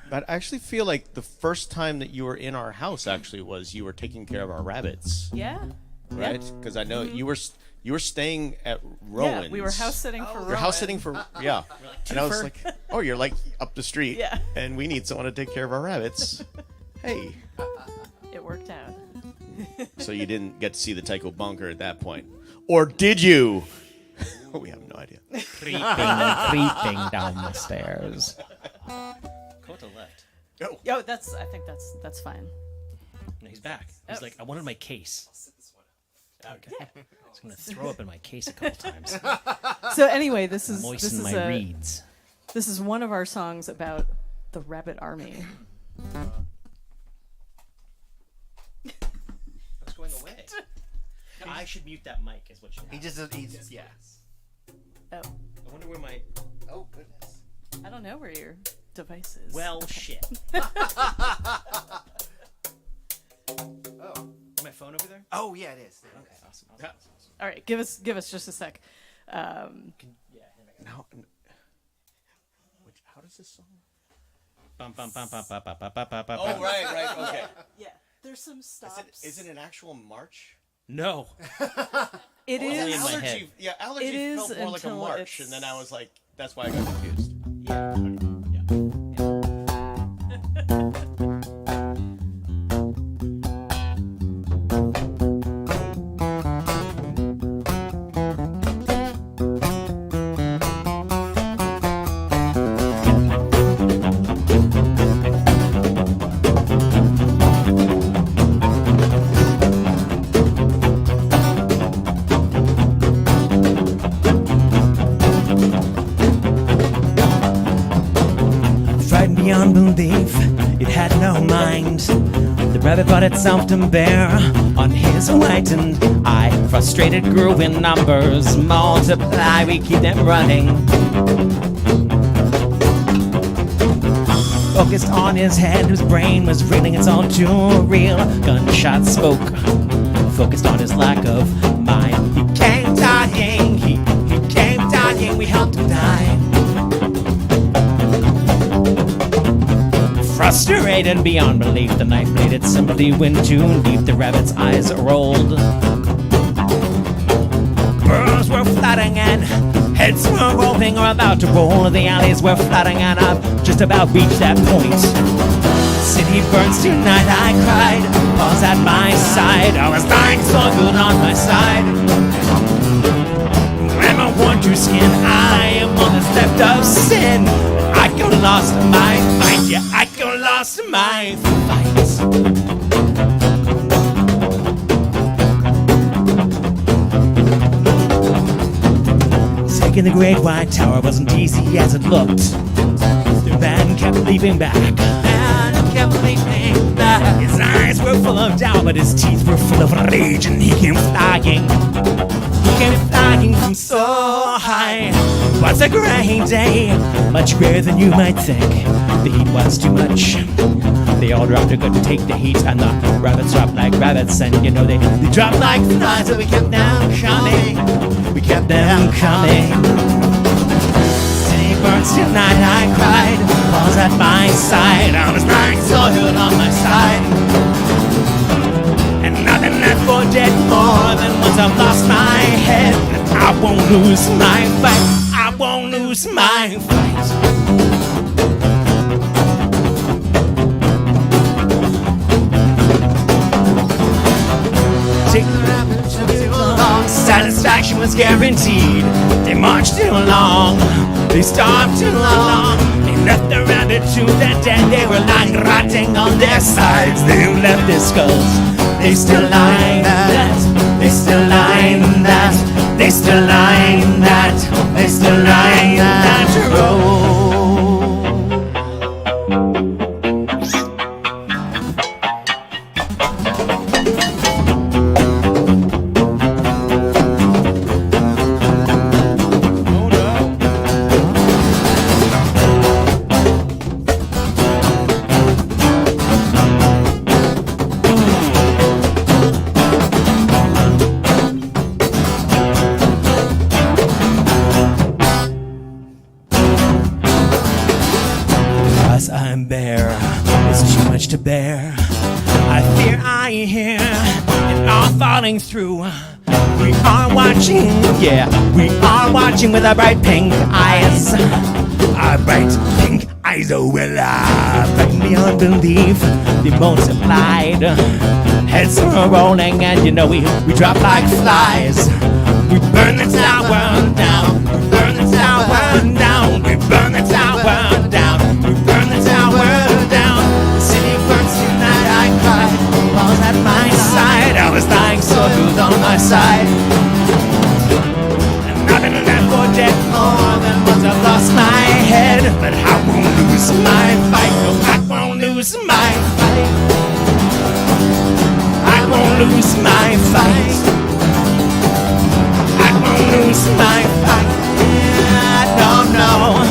But I actually feel like the first time that you were in our house actually was you were taking care of our rabbits, Yeah. right? Because I know you were staying at Rowan's. Yeah, we were house sitting for You're Rowan. house sitting for and I was like, oh, you're like up the street, Yeah. and we need someone to take care of our rabbits. Hey, It worked out. so you didn't get to see the Taiko Bunker at that point, or did you? We have no idea. Creeping down the stairs. Go to the left. Oh. Yo, I think that's fine. No, he's back. He's like, I wanted my case. Okay. I was going to throw up in my case a couple times. So anyway, this is Moisten my reeds. This is one of our songs about the rabbit army. What's going away? I should mute that mic, is what should happen. He's yeah. Oh, I wonder where my... Oh goodness. I don't know where your device is. Well, shit. Oh. Is my phone over there? Oh yeah, it is. Okay, awesome. All right, give us just a sec. Now, how does this song? Bum, bum, bum, bum, bum, bum, bum, bum, bum, bum. Oh, right, okay. Yeah, there's some stops. Is it an actual march? No. It Only is. in my head. Allergy It is felt more like a until march, it's- and then I was like, that's why I got confused. Frightened beyond belief, it had no mind. The rabbit brought itself to bear on his whitened eye. Frustrated grew in numbers, multiply, we keep them running. Focused on his head, whose brain was reeling, it's all too real. Gunshots spoke, focused on his lack of mind. He came dying, he came dying, we helped him die. frustrated beyond belief. The knife blade, it simply went too deep. The rabbit's eyes rolled. Birds were flooding and heads were rolling or about to roll. The alleys were flooding and I've just about reached that point. City burns tonight, I cried. Paws at my side. I was dying so good on my side. I'm a one true skin. I am all that's left of sin. I got lost in my fight. Yeah, I got lost in my fight. Taking the great white tower wasn't easy as it looked. The man kept leaping back. His eyes were full of doubt, but his teeth were full of rage, and he came flying. He came flying from so high. It was a great day, much greater than you might think. The heat was too much. They all dropped to couldn't take the heat, and the rabbits dropped like rabbits, and you know they dropped like flies, so we kept them coming. We kept them coming. Burns tonight, I cried. Paws at my side. I was lying so good on my side. And nothing left for dead more than once I've lost my head. I won't lose my fight. I won't lose my fight. Take the rabbit too long. Satisfaction was guaranteed. They marched too long. They starved too long. They left the rabbit to their dead. They were lying rotting on their sides. They left their skulls. They still line that. They still line that. They still line that. They still line that road. I'm bare, it's too much to bear. I fear I hear it all falling through. We are watching, yeah, we are watching with our bright pink eyes. Our bright pink eyes, oh well, frightened beyond belief. They multiplied, heads are rolling, and you know we drop like flies. We burn the tower down, we burn the tower down, we burn the tower down. At my side, I was lying so good on my side. And nothing left for dead more than once I've lost my head. But I won't lose my fight. No, I won't lose my fight. I won't lose my fight. I won't lose my fight. No, no.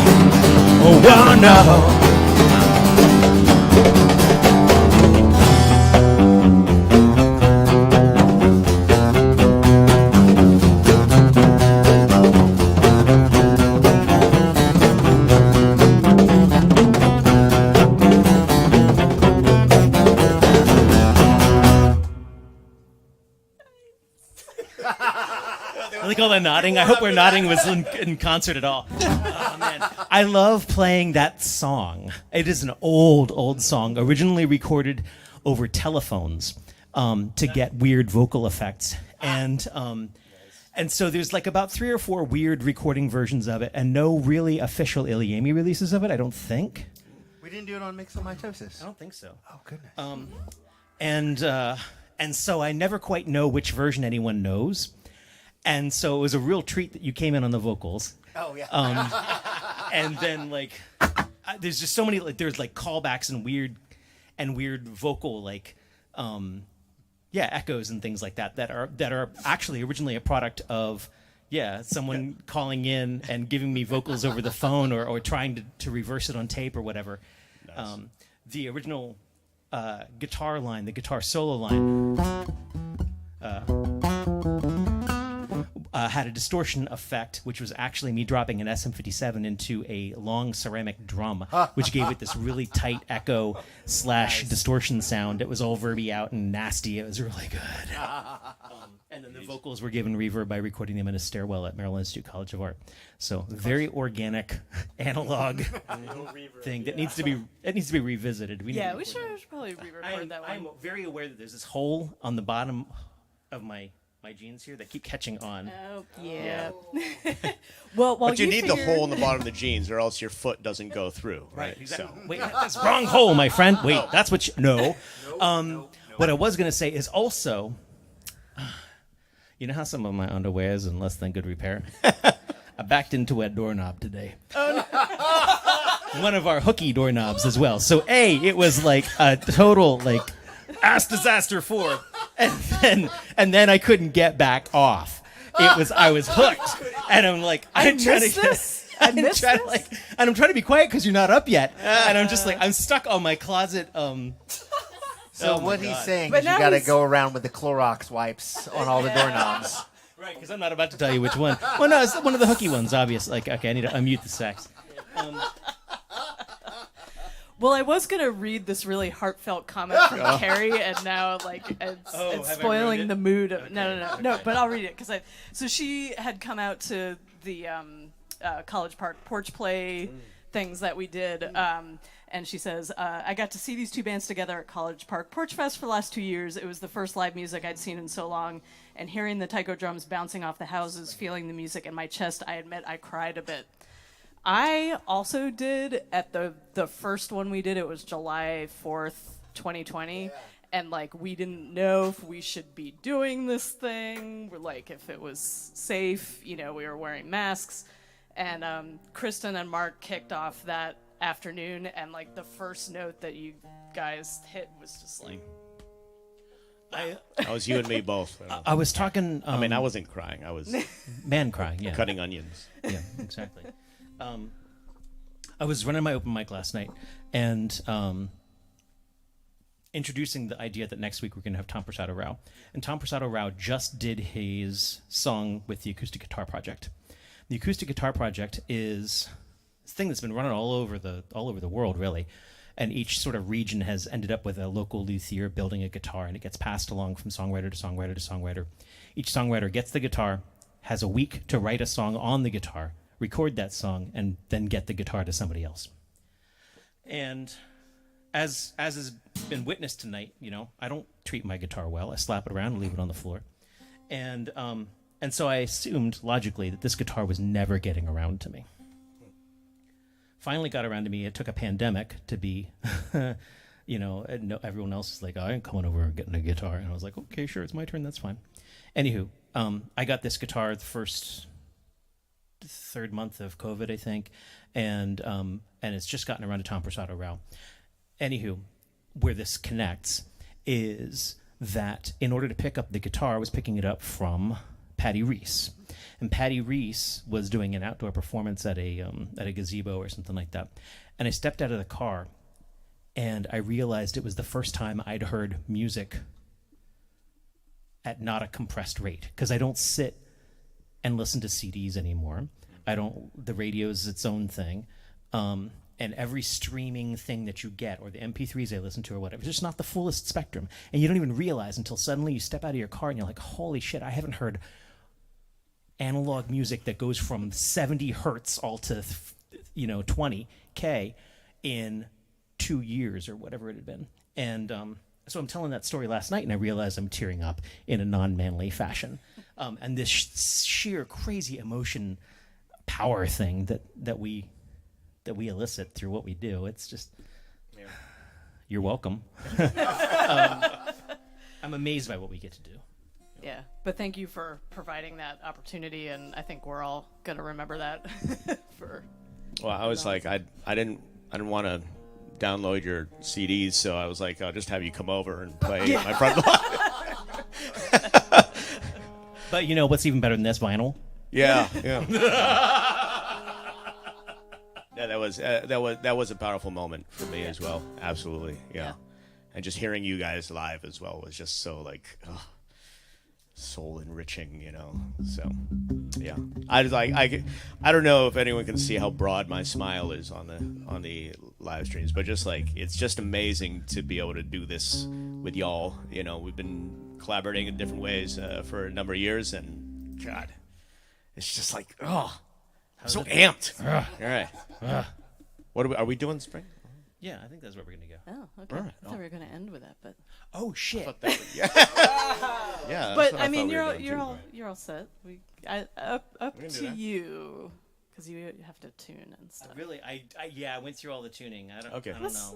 Oh, no. I like all the nodding. I hope we're nodding was in concert at all. Oh, man. I love playing that song. It is an old song, originally recorded over telephones to get weird vocal effects. And so there's like about 3 or 4 weird recording versions of it, and no really official ilyAIMY releases of it, I don't think. We didn't do it on Mixomatosis. I don't think so. Oh, goodness. And so I never quite know which version anyone knows. And so it was a real treat that you came in on the vocals. Oh, yeah. And then there's just so many, there's callbacks and weird vocal echoes and things like that are actually originally a product of someone calling in and giving me vocals over the phone or trying to reverse it on tape or whatever. Nice. The original guitar line, the guitar solo line, had a distortion effect, which was actually me dropping an SM57 into a long ceramic drum, which gave it this really tight echo / distortion sound. It was all verby out and nasty. It was really good. And then the vocals were given reverb by recording them in a stairwell at Maryland Institute College of Art. So very organic, analog thing that needs to be revisited. We should probably re-record that one. I'm very aware that there's this hole on the bottom of my jeans here that keep catching on. Oh, yeah. Well, but you need the hole in the bottom of the jeans, or else your foot doesn't go through. Right. Exactly. So. Wait, that's wrong hole, my friend. Wait, that's what you... No. What I was going to say is also... You know how some of my underwear is in less than good repair? I backed into a doorknob today. Oh, no. One of our hooky doorknobs as well. So, it was like a total, ass disaster 4. And then I couldn't get back off. I was hooked. And I'm like, I'm trying to be quiet because you're not up yet. And I'm just like, I'm stuck on my closet, So what he's saying is you got to go around with the Clorox wipes on all the doorknobs. Right, because I'm not about to tell you which one. Well, no, it's one of the hooky ones, obviously. Okay, I need to unmute the sax. Well, I was going to read this really heartfelt comment from Carrie, and now, it's spoiling the mood of... No, but I'll read it, because So she had come out to the College Park porch play things that we did, and she says, I got to see these two bands together at College Park Porch Fest for the last 2 years. It was the first live music I'd seen in so long. And hearing the taiko drums bouncing off the houses, feeling the music in my chest, I admit I cried a bit. I also did at the first one we did. It was July 4th, 2020. And, we didn't know if we should be doing this thing. If it was safe. We were wearing masks. And Kristen and Mark kicked off that afternoon, and the first note that you guys hit was just That was you and me both. I was talking. I mean, I wasn't crying. I was man crying. Yeah, cutting onions. Yeah, exactly. I was running my open mic last night and introducing the idea that next week we're going to have Tom Persado Rao, and Tom Persado Rao just did his song with the Acoustic Guitar Project. The Acoustic Guitar Project is this thing that's been running all over the world, really. And each sort of region has ended up with a local luthier building a guitar, and it gets passed along from songwriter to songwriter to songwriter. Each songwriter gets the guitar, has a week to write a song on the guitar, record that song, and then get the guitar to somebody else. And as has been witnessed tonight, I don't treat my guitar well. I slap it around and leave it on the floor. And so I assumed, logically, that this guitar was never getting around to me. Finally got around to me. It took a pandemic to be, everyone else is like, I ain't coming over and getting a guitar. And I was like, okay, sure, it's my turn, that's fine. Anywho, I got this guitar the third month of COVID, I think, and it's just gotten around to Tom Persado Rao. Anywho, where this connects is that in order to pick up the guitar, I was picking it up from Patty Reese. And Patty Reese was doing an outdoor performance at a gazebo or something like that. And I stepped out of the car, and I realized it was the first time I'd heard music at not a compressed rate. Because I don't sit and listen to CDs anymore. The radio is its own thing. And every streaming thing that you get, or the MP3s I listen to or whatever, it's just not the fullest spectrum. And you don't even realize until suddenly you step out of your car and you're like, holy shit, I haven't heard analog music that goes from 70 hertz all to 20K in 2 years or whatever it had been. And so I'm telling that story last night, and I realized I'm tearing up in a non-manly fashion. And this sheer crazy emotion power thing that we elicit through what we do, it's just... Yeah. You're welcome. I'm amazed by what we get to do. Yeah, but thank you for providing that opportunity, and I think we're all gonna remember that. Well, I was like, I didn't want to download your CDs, so I was like, I'll just have you come over and play my front lawn. But what's even better than this? Vinyl. Yeah. Yeah, that was a powerful moment for me as well. Absolutely, yeah. And just hearing you guys live as well was just so soul enriching, you know. So yeah, I don't know if anyone can see how broad my smile is on the live streams, but just like it's just amazing to be able to do this with y'all. You know, we've been collaborating in different ways for a number of years, and God, it's just like I'm so amped. All right, what are we doing, Spring? Yeah, I think that's where we're gonna go. Oh, okay. Right. I thought we were going to end with that, but Oh shit! Yeah. Yeah. That's but what I mean, thought we were you're doing, too. you're all set. Up can do to that. you, because you have to tune and stuff. Really, I went through all the tuning. I don't Okay. know. Let's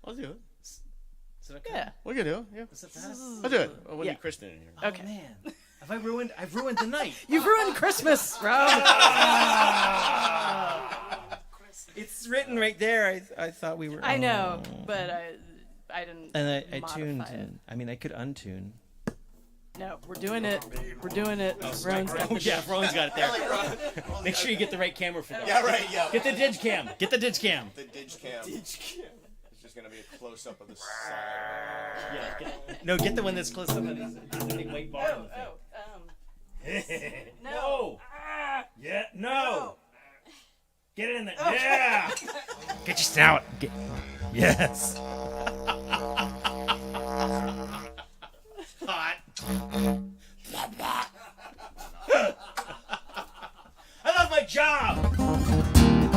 I'll do it. is it okay? Yeah. We can do it. Yeah. Is it fast? I'll do it. We'll Yeah. need Kristen in here. Oh Okay. man, I've ruined the night. You've ruined Christmas, Rob. It's written right there. I thought we were. I know, but I didn't. And I modify tuned. it. And, I mean, I could untune. No, we're doing it. We're doing it. Rowan's got the Yeah, Ron's got it there. Make sure you get the right camera for that. Yeah, right. Yeah. Get the dig cam. Get the dig cam. The dig cam. It's just gonna be a close up of the side. Yeah. Get the one that's close up to the big white bar. on the thing. No. Yeah. No. Get it in there. Yeah. Get your snout. Yes. Hot. I love my job.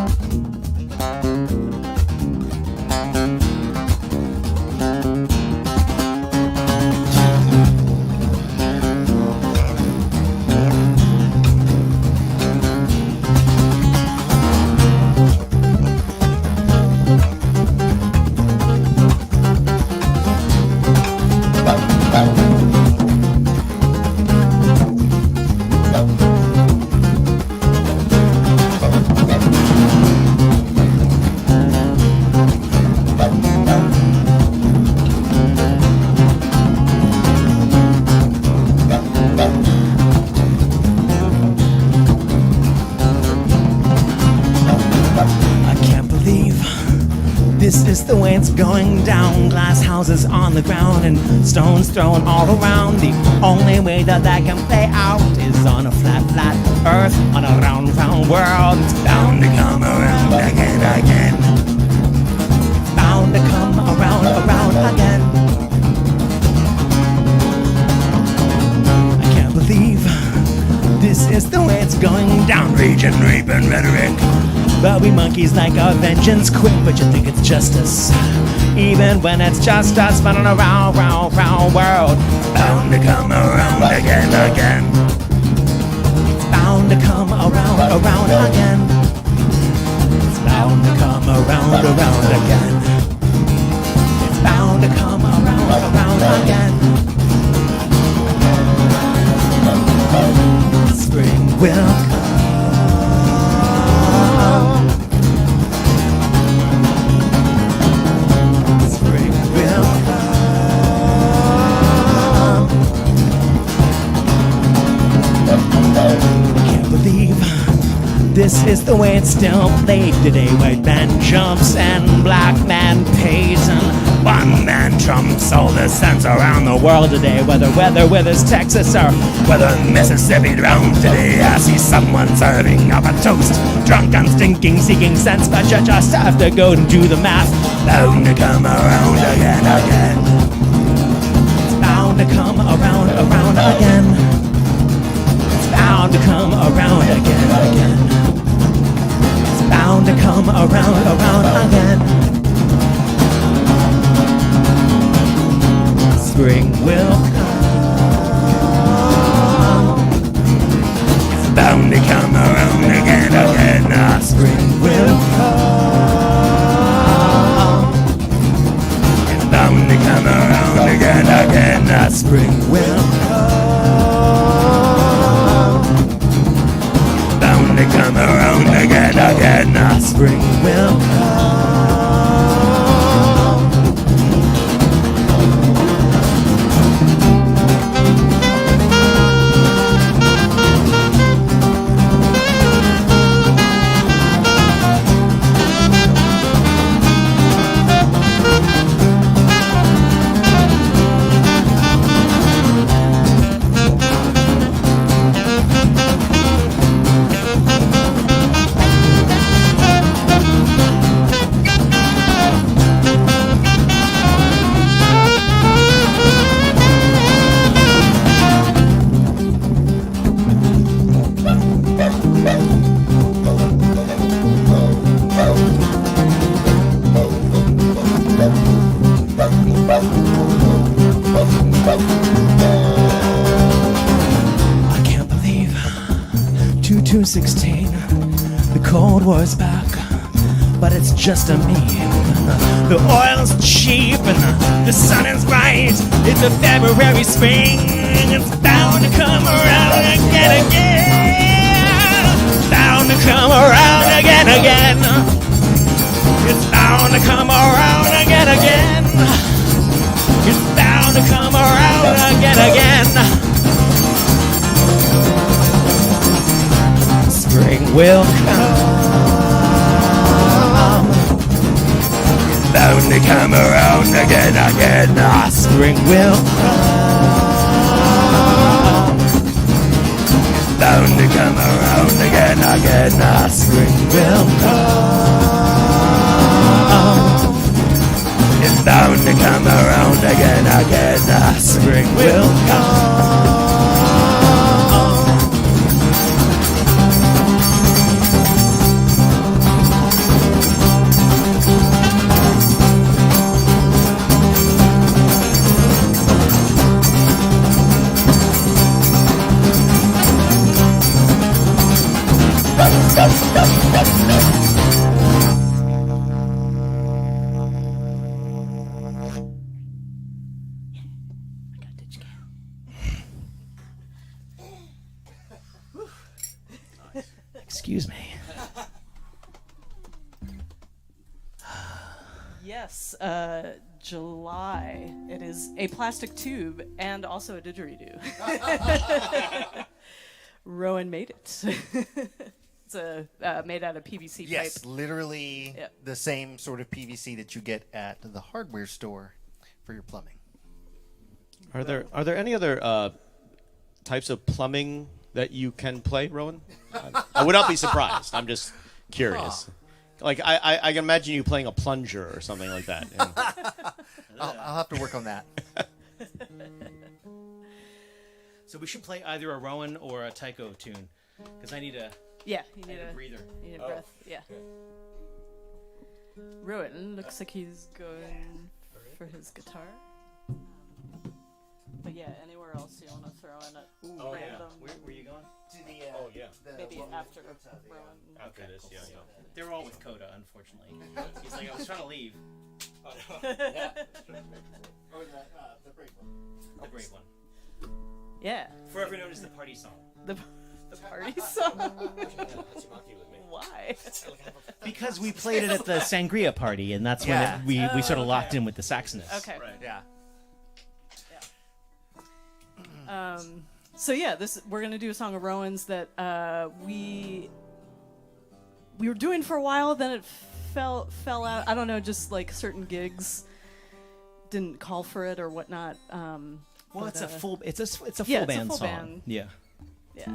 I can't believe this is the way it's going down. Glass houses on the ground and stones thrown all around. The only way that can play out is on a flat earth, on a round world. It's bound to come around again. Bound to come around again. I can't believe this is the way it's going down. Raging, raping rhetoric. But we monkeys like our vengeance quick, but you think it's justice. Even when it's just us running around world. Bound to come around again. It's bound to come around again. It's bound to come around again. It's bound to come around again. Spring will come. Spring will come. I can't believe this is the way it's still played today. White man jumps and black man pays, and one man trumps all the sense around the world today. Whether it's Texas or whether Mississippi drowns today, I see someone serving up a toast, drunk and stinking, seeking sense, but you just have to go and do the math. Bound to come around again. It's bound to come around again. It's bound to come around again. It's bound to come around again. Spring will come. It's bound to come around again. Spring will come. It's bound to come around again. Spring will come. 216. The Cold War's back, but it's just a meme. The oil's cheap and the sun is bright. It's a February spring. It's bound to come around again. Bound to come around again. It's bound to come around again. It's bound to come around again. Spring will come. It's bound to come around again. Spring will come. It's bound to come around again. Spring will come. It's bound to come around again. Spring will come. Excuse me. Yes, July. It is a plastic tube and also a didgeridoo. Rowan made it. It's made out of PVC Yes, pipe. literally Yep. the same sort of PVC that you get at the hardware store for your plumbing. Are there any other types of plumbing that you can play, Rowan? I would not be surprised. I'm just curious. Like I can imagine you playing a plunger or something like that. You know? I'll have to work on that. So we should play either a Rowan or a Taiko tune, because I need a Yeah, you need a breather. You need a breath. Yeah. Rowan looks like he's going for his guitar. But yeah, anywhere else you want to throw in a random. Where you going? Oh, yeah. Maybe after Rowan. After this, yeah. They're all with Coda, unfortunately. He's like, I was trying to leave. Or the break one. The break one. Yeah. Forever known as the party song. The party song. with me. Why? Because we played it at the Sangria party, and that's Yeah. when we sort of locked in with the saxonist. Okay. Right. Yeah. So yeah, we're gonna do a song of Rowan's that we were doing for a while. Then it fell out. I don't know, just like certain gigs didn't call for it or whatnot. Well, But, it's a full yeah, band it's a full song. band. Yeah. Yeah.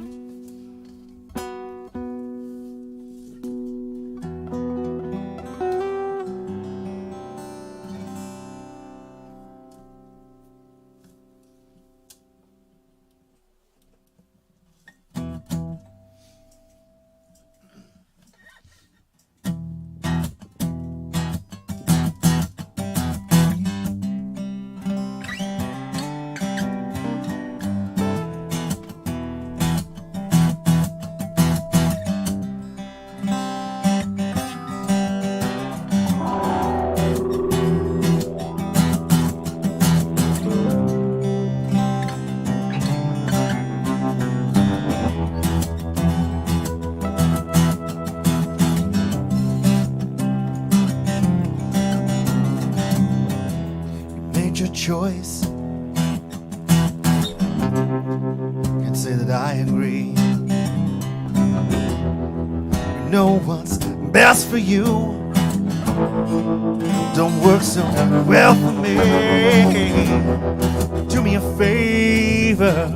Choice. Can't say that I agree. You know what's best for you don't work so well for me. Do me a favor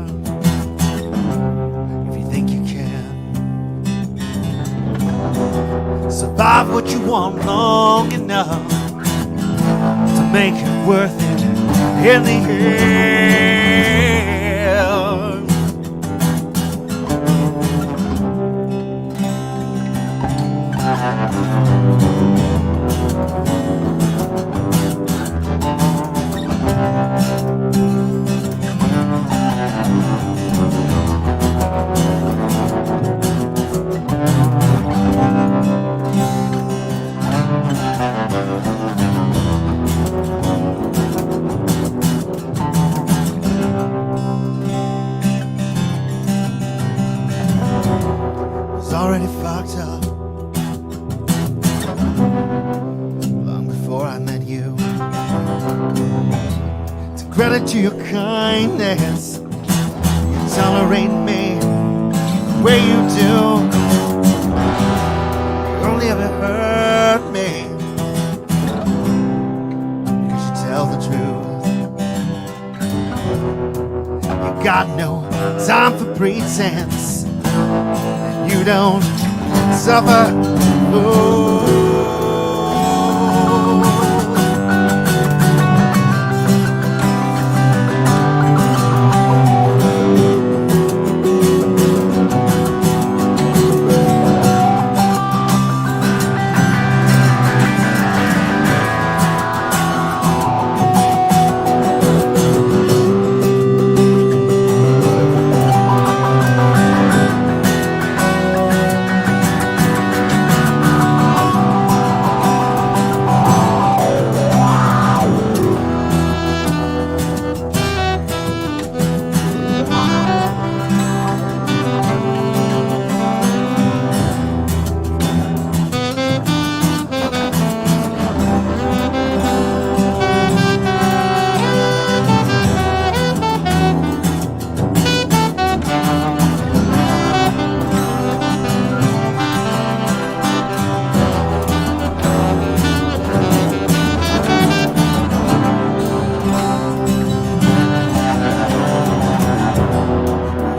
if you think you can. Survive what you want long enough to make it worth it in the end. credit to your kindness. You tolerate me the way you do. You only ever hurt me because you tell the truth. You got no time for pretense. You don't suffer. Ooh.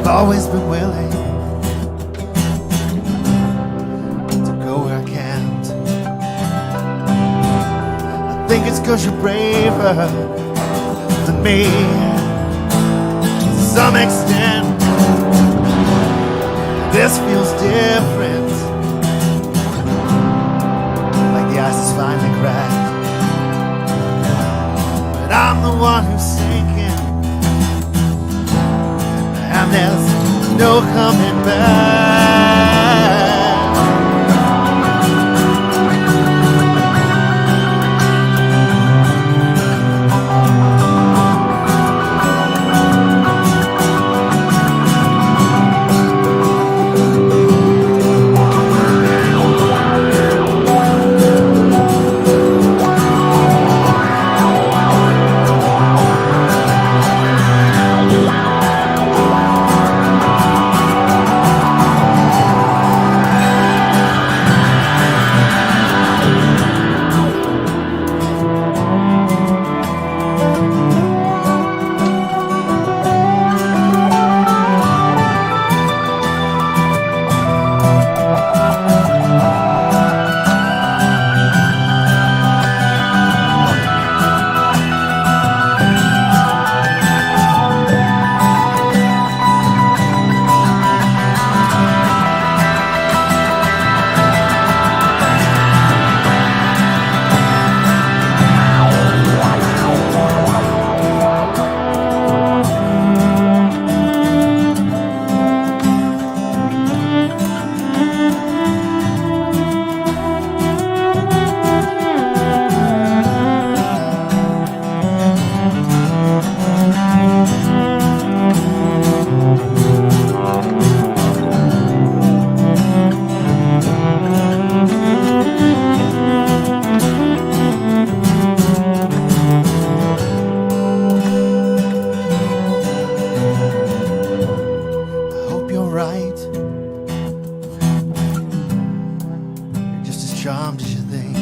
Always been willing to go where I can't. I think it's 'cause you're braver than me to some extent. This feels different, like the ice is finally cracked. But I'm the one who's sinking, and there's no coming back. Charmed as you think.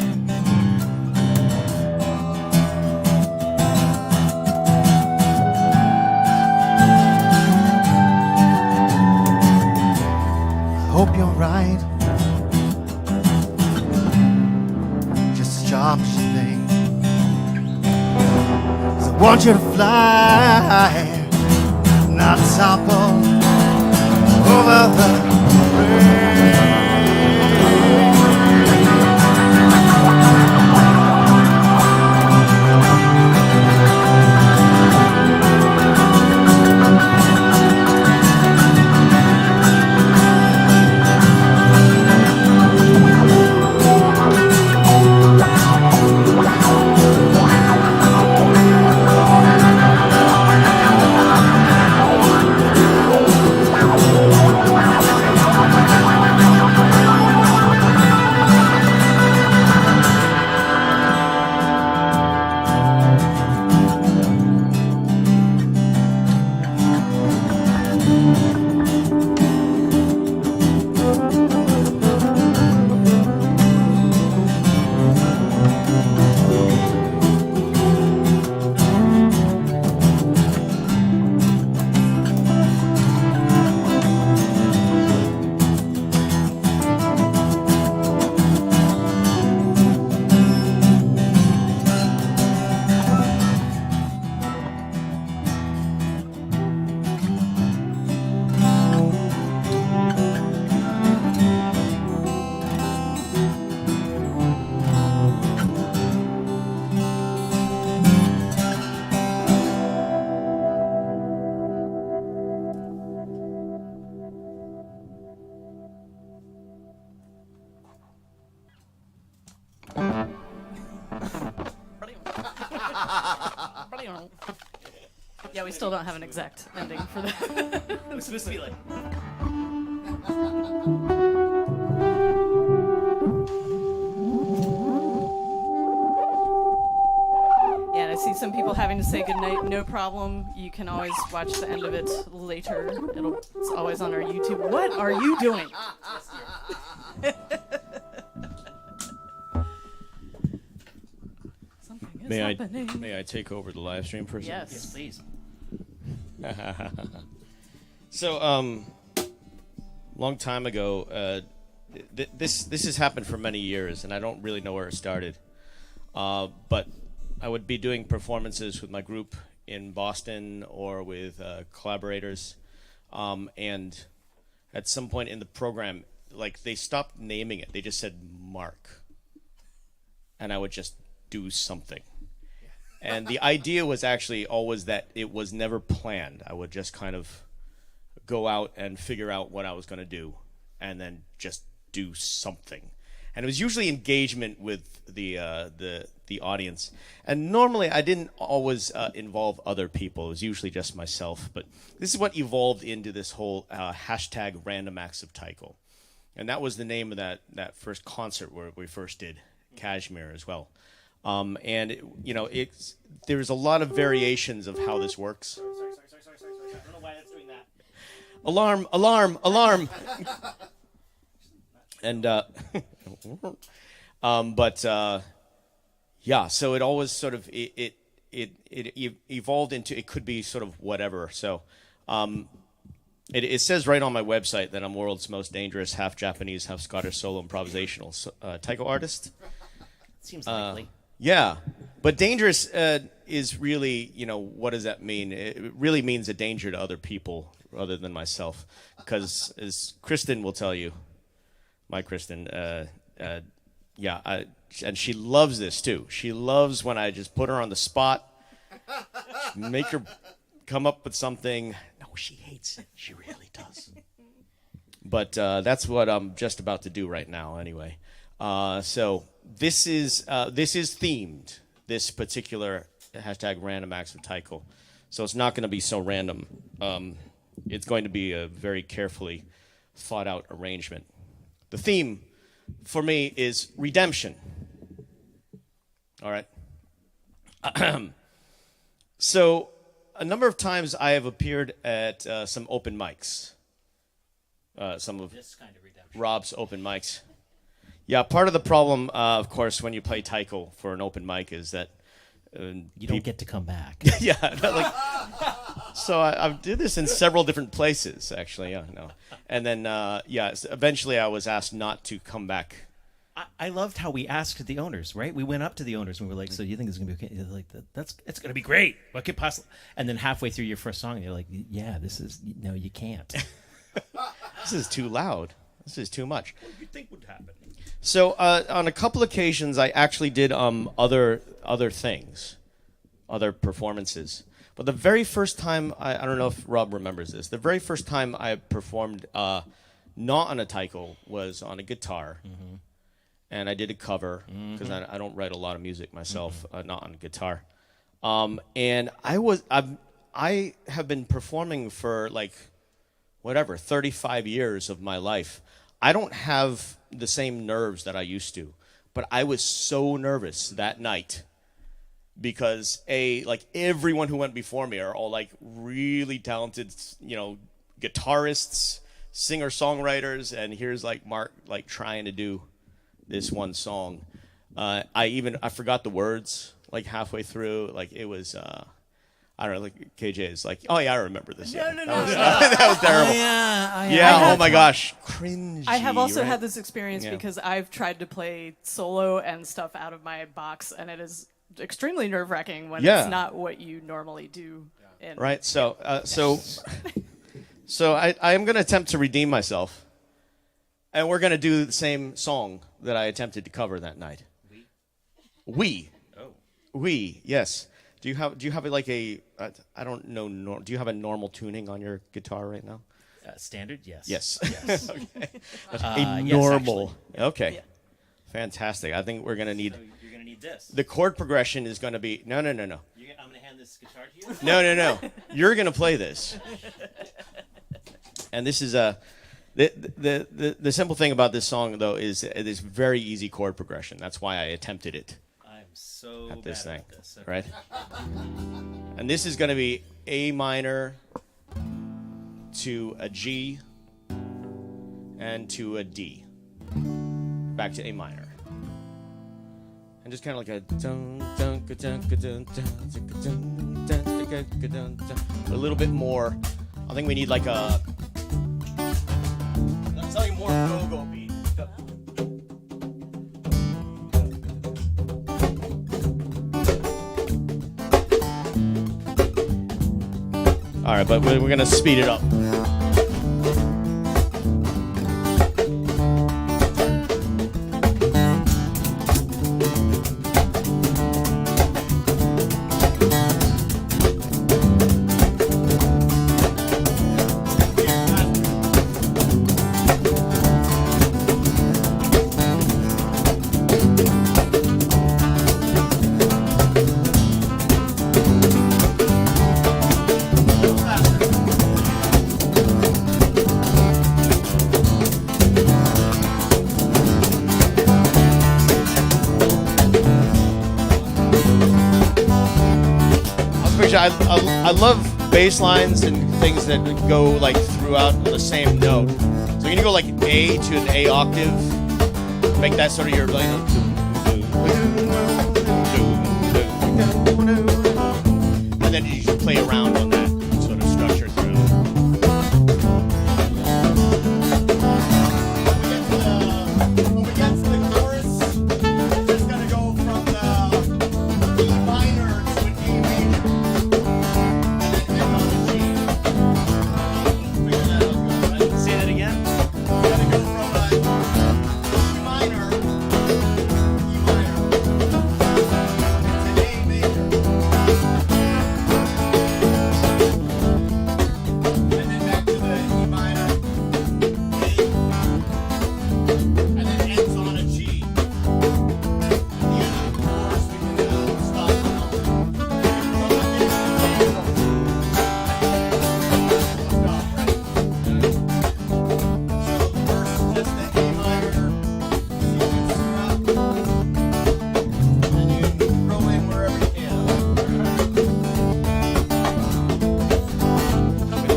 I hope you're right, just as charmed as you think. 'Cause I want you to fly, not topple over the rain. Yeah, we still don't have an exact ending for that. It was supposed to be like. Yeah, and I see some people having to say goodnight. No problem. You can always watch the end of it later. It's always on our YouTube. What are you doing? Something is happening. May I take over the live stream for a second? Yes. Please. So, long time ago, this has happened for many years, and I don't really know where it started. But I would be doing performances with my group in Boston or with collaborators, and at some point in the program, like they stopped naming it. They just said Mark, and I would just do something. And the idea was actually always that it was never planned. I would just kind of go out and figure out what I was going to do, and then just do something. And it was usually engagement with the audience. And normally I didn't always involve other people. It was usually just myself. But this is what evolved into this whole hashtag Random Acts of Taiko. And that was the name of that first concert where we first did Kashmir as well. And there's a lot of variations of how this works. Sorry. I don't know why that's doing that. Alarm, alarm, alarm. And yeah, so it always sort of it evolved into, it could be sort of whatever. So it says right on my website that I'm world's most dangerous half Japanese, half Scottish solo improvisational taiko artist. Seems likely. Yeah, but dangerous is really, what does that mean? It really means a danger to other people rather than myself, because as Kristen will tell you, my Kristen, and she loves this too. She loves when I just put her on the spot, make her come up with something. No, she hates it. She really does. But that's what I'm just about to do right now anyway. So this is themed, this particular hashtag Random Acts of Taiko. So it's not going to be so random. It's going to be a very carefully thought out arrangement. The theme for me is redemption. All right. So a number of times I have appeared at some open mics. Some of This kind of redemption. Rob's open mics. Yeah, part of the problem, of course, when you play Taiko for an open mic is that You don't get to come back. yeah, so I did this in several different places, actually. Yeah, no, and then eventually I was asked not to come back. I loved how we asked the owners, right? We went up to the owners and we were like, "So do you think this is gonna be okay?" They're like, it's gonna be great. What could possibly?" And then halfway through your first song, they're like, "Yeah, no, you can't." This is too loud. This is too much. What do you think would happen? So on a couple occasions, I actually did other things, other performances. But the very first time, I don't know if Rob remembers this. The very first time I performed not on a taiko was on a guitar, and I did a cover because I don't write a lot of music myself, not on guitar. And I have been performing for 35 years of my life. I don't have the same nerves that I used to, but I was so nervous that night because everyone who went before me are all really talented, guitarists, singer-songwriters, and here's Mark trying to do this one song. I forgot the words halfway through. It was I don't know, KJ is oh yeah, I remember this. Yeah. No. That was terrible. Oh my gosh, cringy. I have also right? had this experience because I've tried to play solo and stuff out of my box, and it is extremely nerve-wracking when it's not what you normally do. Right. So I am going to attempt to redeem myself, and we're going to do the same song that I attempted to cover that night. We. Yes. Do you have I don't know. Do you have a normal tuning on your guitar right now? Standard, yes. Yes. Yes. Okay. A normal. Okay. Yeah. Fantastic. I think we're gonna need. So you're gonna need this. The chord progression is going to be no. I'm gonna hand this guitar to you. No. You're going to play this. And this is the simple thing about this song though is it is very easy chord progression. That's why I attempted it. I'm so At this bad thing, at this. Okay. right? And this is going to be A minor to a G and to a D. Back to A minor. And just kind of like a little bit more. I think we need like a something more go-go beat. All right, but we're gonna speed it up. I love bass lines and things that go like throughout the same note. So you're gonna go like A to an A octave, make that sort of your like, and then you just play around on that sort of structure throughout. When we get to the chorus, we're just gonna go from the E minor to an A major. Say that again. We're gonna go from E minor, to A major, and then back to the E minor, A, and then ends on a G. At the end of the chorus, we can stop the number.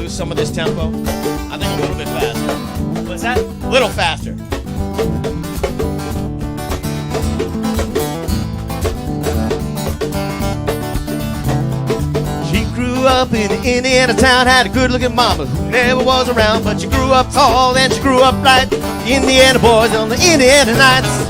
Some of this tempo. I think a little bit faster. What's that? A little faster. She grew up in an Indiana town, had a good-looking mama who never was around, but she grew up tall and she grew up right. Indiana boys on the Indiana nights.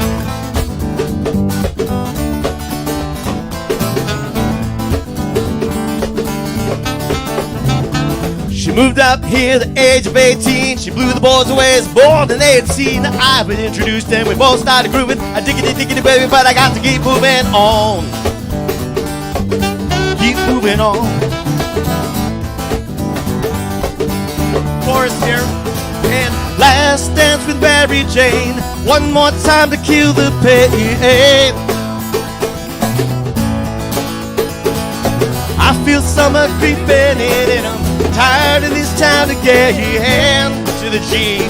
She moved up here at the age of 18. She blew the boys away as bored and they had seen. I've been introduced and we both started grooving. I diggity baby, but I got to keep moving on. Keep moving on. Chorus here. And last dance with Mary Jane. One more time to kill the pain. I feel summer creeping in and I'm tired of this town again. To the G,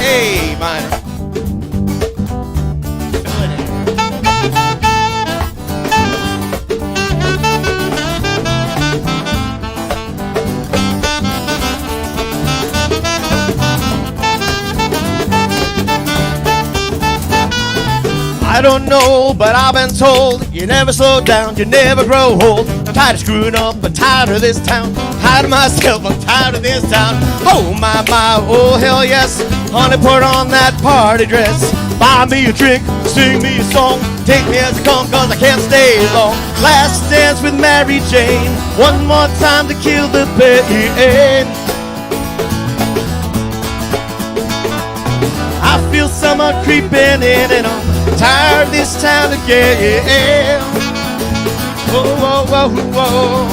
A minor. Fill it in. I don't know, but I've been told you never slow down, you never grow old. I'm tired of screwing up, I'm tired of this town. Tired of myself, I'm tired of this town. Oh my, oh hell yes. Honey, put on that party dress. Buy me a drink, sing me a song. Take me as I come, cause I can't stay long. Last dance with Mary Jane. One more time to kill the pain. I feel summer creeping in and I'm tired of this town again. Whoa, whoa, whoa, whoa.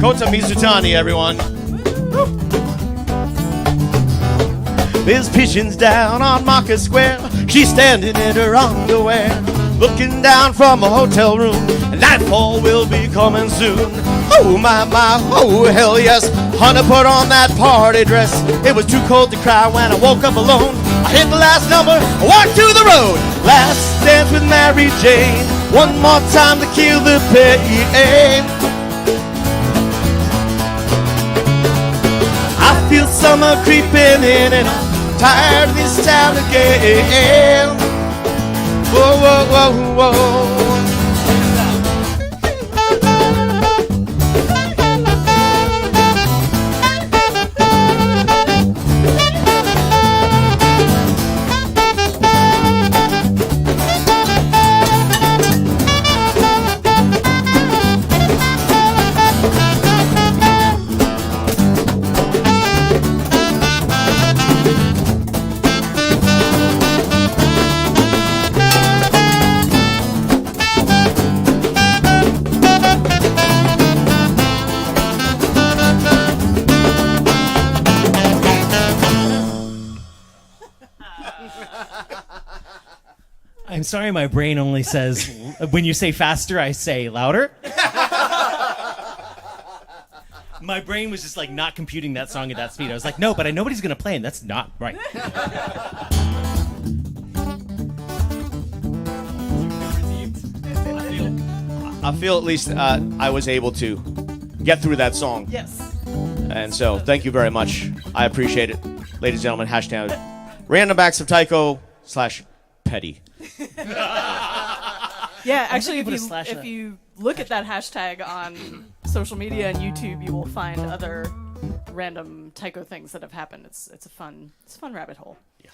Kota Mizutani, everyone. There's pigeons down on Market Square. She's standing in her underwear, looking down from a hotel room. And nightfall will be coming soon. Oh my, oh hell yes. Hunter put on that party dress. It was too cold to cry when I woke up alone. I hit the last number, I walked to the road. Last dance with Mary Jane. One more time to kill the pain. I feel summer creeping in and I'm tired of this town again. Whoa, whoa, whoa, whoa. I'm sorry, my brain only says, when you say faster, I say louder. My brain was just like not computing that song at that speed. I was like, no, but I know what he's going to play, and that's not right. I feel at least I was able to get through that song. Yes. And so, thank you very much. I appreciate it. Ladies and gentlemen, hashtag Random Acts of Taiko / Petty. Yeah, actually, put a slash in if it. you look at that hashtag on social media and YouTube, you will find other random Taiko things that have happened. It's a fun rabbit hole. Yeah.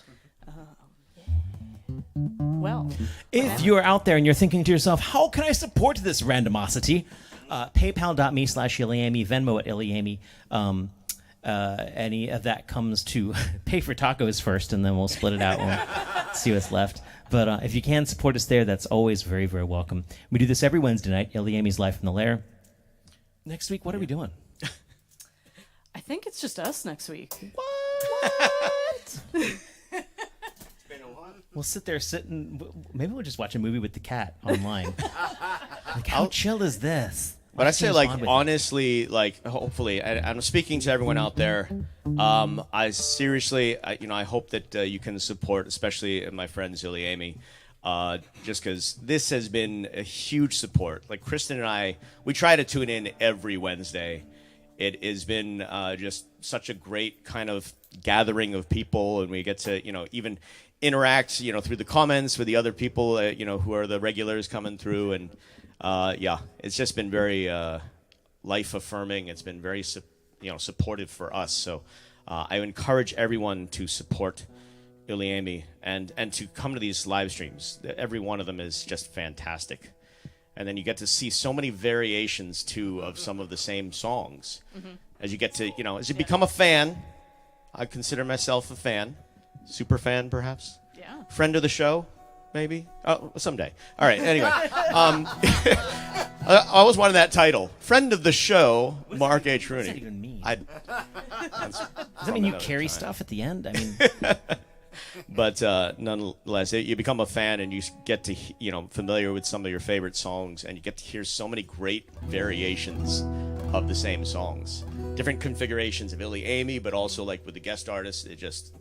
Well, If you're out there and you're thinking to yourself, how can I support this randomosity? PayPal.me/ilyAIMY, Venmo at ilyAIMY. Any of that comes to pay for tacos first, and then we'll split it out and we'll see what's left. But if you can support us there, that's always very, very welcome. We do this every Wednesday night, ilyAIMY's Live from the Lair. Next week, what are we doing? I think it's just us next week. We'll sit there maybe we'll just watch a movie with the cat online. Like, how chill is this? But I Watch say, James like, Bond with honestly, like, hopefully, and I'm speaking to everyone out there. I seriously, I hope that you can support, especially my friends ilyAIMY, just because this has been a huge support. Like, Kristen and I, we try to tune in every Wednesday. It has been just such a great kind of gathering of people, and we get to, even interact, through the comments with the other people, who are the regulars coming through, and it's just been very life affirming. It's been very, supportive for us. So I encourage everyone to support ilyAIMY and to come to these live streams. Every one of them is just fantastic. And then you get to see so many variations, too, of some of the same songs. Mm-hmm. As you get to, as you become a fan, I consider myself a fan. Super fan, perhaps? Yeah. Friend of the show, maybe? Oh, someday. All right, anyway. I always wanted that title. Friend of the show, Mark H. What does that even mean? Does that mean you carry stuff at the end? I mean... But nonetheless, you become a fan and you get to, familiar with some of your favorite songs, and you get to hear so many great variations of the same songs. Different configurations of ilyAIMY, but also like with the guest artists. It just,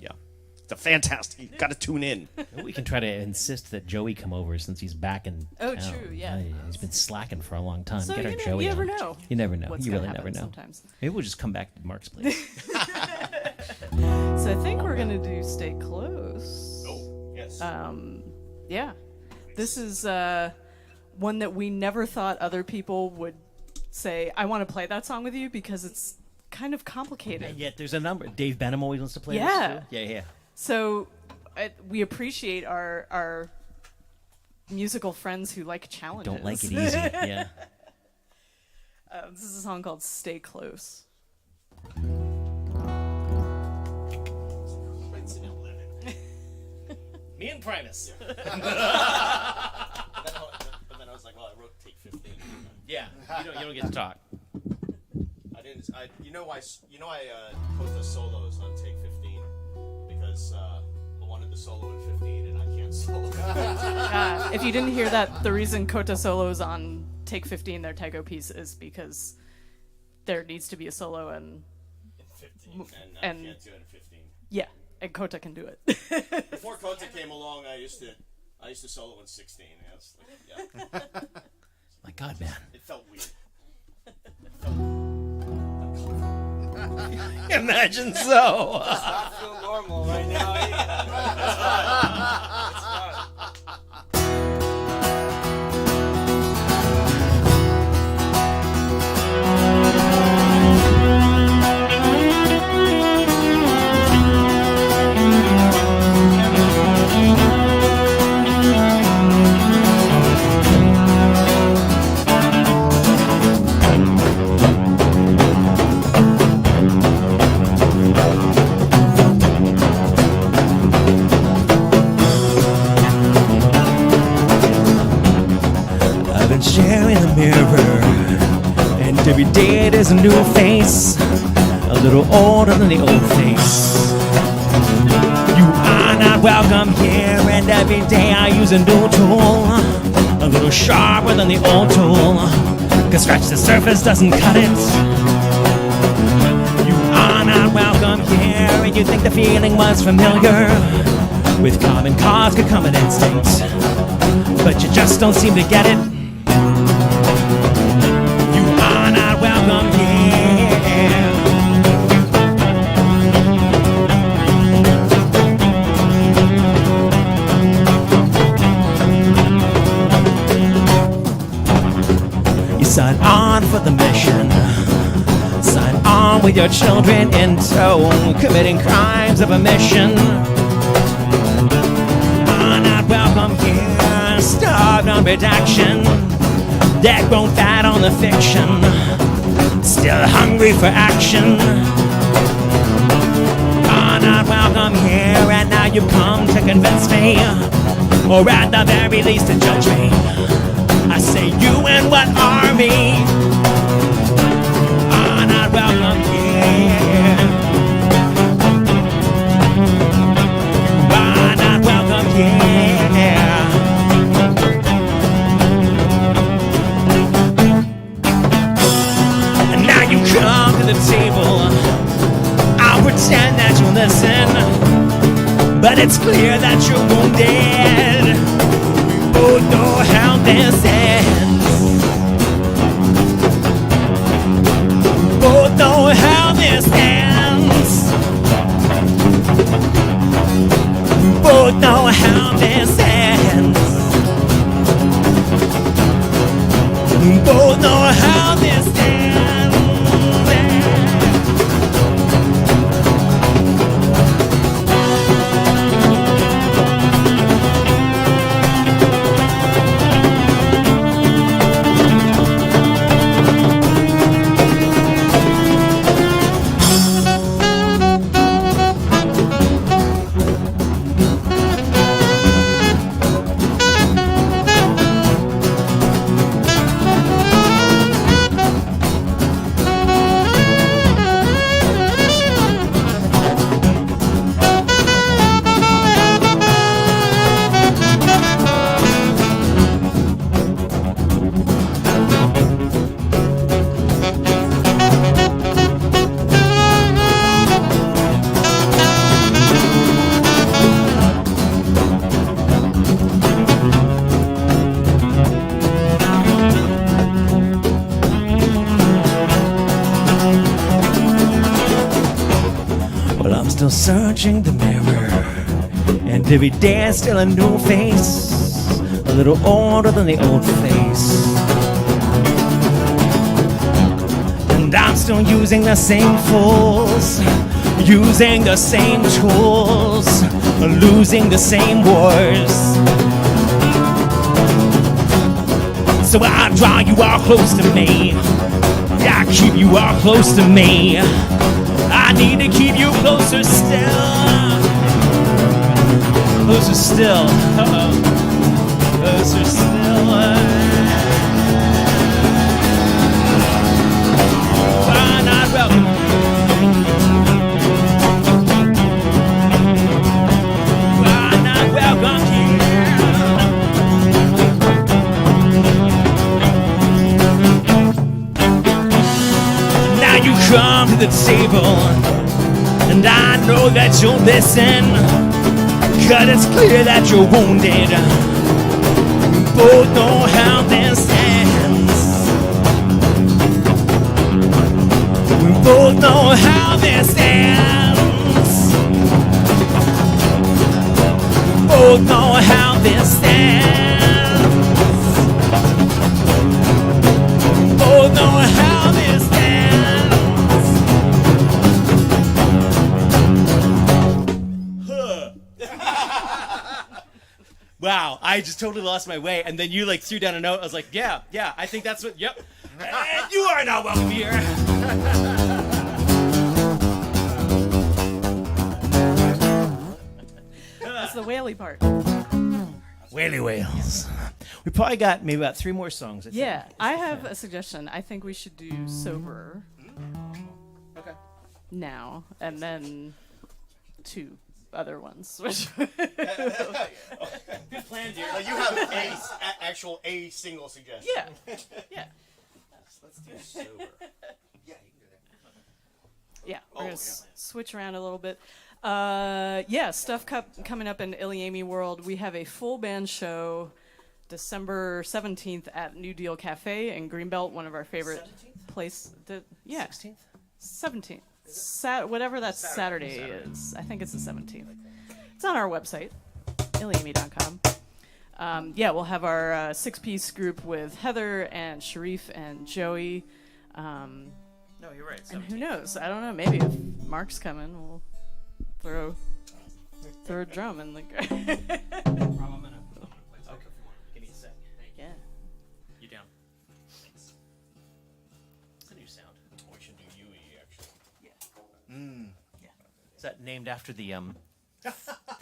it's a fantastic. You got to tune in. We can try to insist that Joey come over since he's back in Oh, town. true, yeah. He's been slacking for a long time. So, Get our you Joey never on. know. You never know. What's You gonna really never happen know. sometimes. Maybe we'll just come back to Mark's place. So I think we're going to do Stay Close. Oh, yes. Yeah. This is one that we never thought other people would say, I want to play that song with you, because it's kind of complicated. And yet there's a number. Dave Benham always wants to play Yeah. this too. Yeah. So we appreciate our musical friends who like challenges. Don't like it easy. Yeah. This is a song called Stay Close. Me and Primus. But then I was like, well, I wrote take 15. Yeah. You don't get to talk. You know why put the solos on take 15 because I wanted the solo in 15 and I can't solo. If you didn't hear that, the reason Kota solos on take 15, their Taiko piece, is because there needs to be a solo and 15 and I can't do it in 15. Yeah, and Kota can do it. Before Kota came along, I used to solo in 16. Yeah. My God, man. It felt weird. Imagine so. I feel normal right now. That's I've been sharing the mirror, and every day there's a new face, a little older than the old face. You are not welcome here, and every day I use a new tool, a little sharper than the old tool, 'cause scratch the surface doesn't cut it. You are not welcome here, and you think the feeling was familiar, with common cause could come an instinct, but you just don't seem to get it. You are not welcome here. You sign on for the mission, sign on with your children in tow, committing crimes of omission. Are not welcome here, starved on redaction, dead grown fat on the fiction, still hungry for action. Are not welcome here, and now you come to convince me, or at the very least to judge me. I say you and what army are not welcome here. Are not welcome here. And now you come to the table, I'll pretend that you listen, but it's clear that you're wounded. Oh, know how this ends. Oh, know how this ends. Both know how this ends. Both know how this ends. Well, I'm still searching the mirror, and every day is still a new face, a little older than the old face. And I'm still using the same fools, using the same tools, losing the same wars. So I draw you all close to me, I keep you all close to me. I need to keep you closer still. Closer still. Closer still. Why not welcome? And I know that you'll listen, 'cause it's clear that you're wounded. We both know how this ends. We both know how this ends. We both know how this ends. We both know how this ends. Wow, I just totally lost my way, and then you like threw down a note. I was like, yeah, I think that's what. Yep. And you are now welcome here. That's the whaley part. Whaley whales. We probably got maybe about 3 more songs. I think. Yeah, I have a suggestion. I think we should do Sober. Okay. Now, and then 2 other ones. Which Good plan, dear. You have actual a single suggestion. yeah, yeah, Let's do sober. yeah. We're gonna switch around a little bit. Yeah, stuff coming up in ilyAIMY world. We have a full band show December 17th at New Deal Cafe in Greenbelt, one of our favorite place. Yeah, 16th? 17th. Whatever that Saturday is. I think it's the 17th. It's on our website, ilyAIMY.com. Yeah, we'll have our 6-piece group with Heather and Sharif and Joey. No, you're right. And who knows? I don't know. Maybe if Mark's coming, we'll throw a drum in the. I'm gonna play. Okay. Give me a sec. Yeah. You down? Thanks. It's a new sound. We should do UE actually. Is that named after the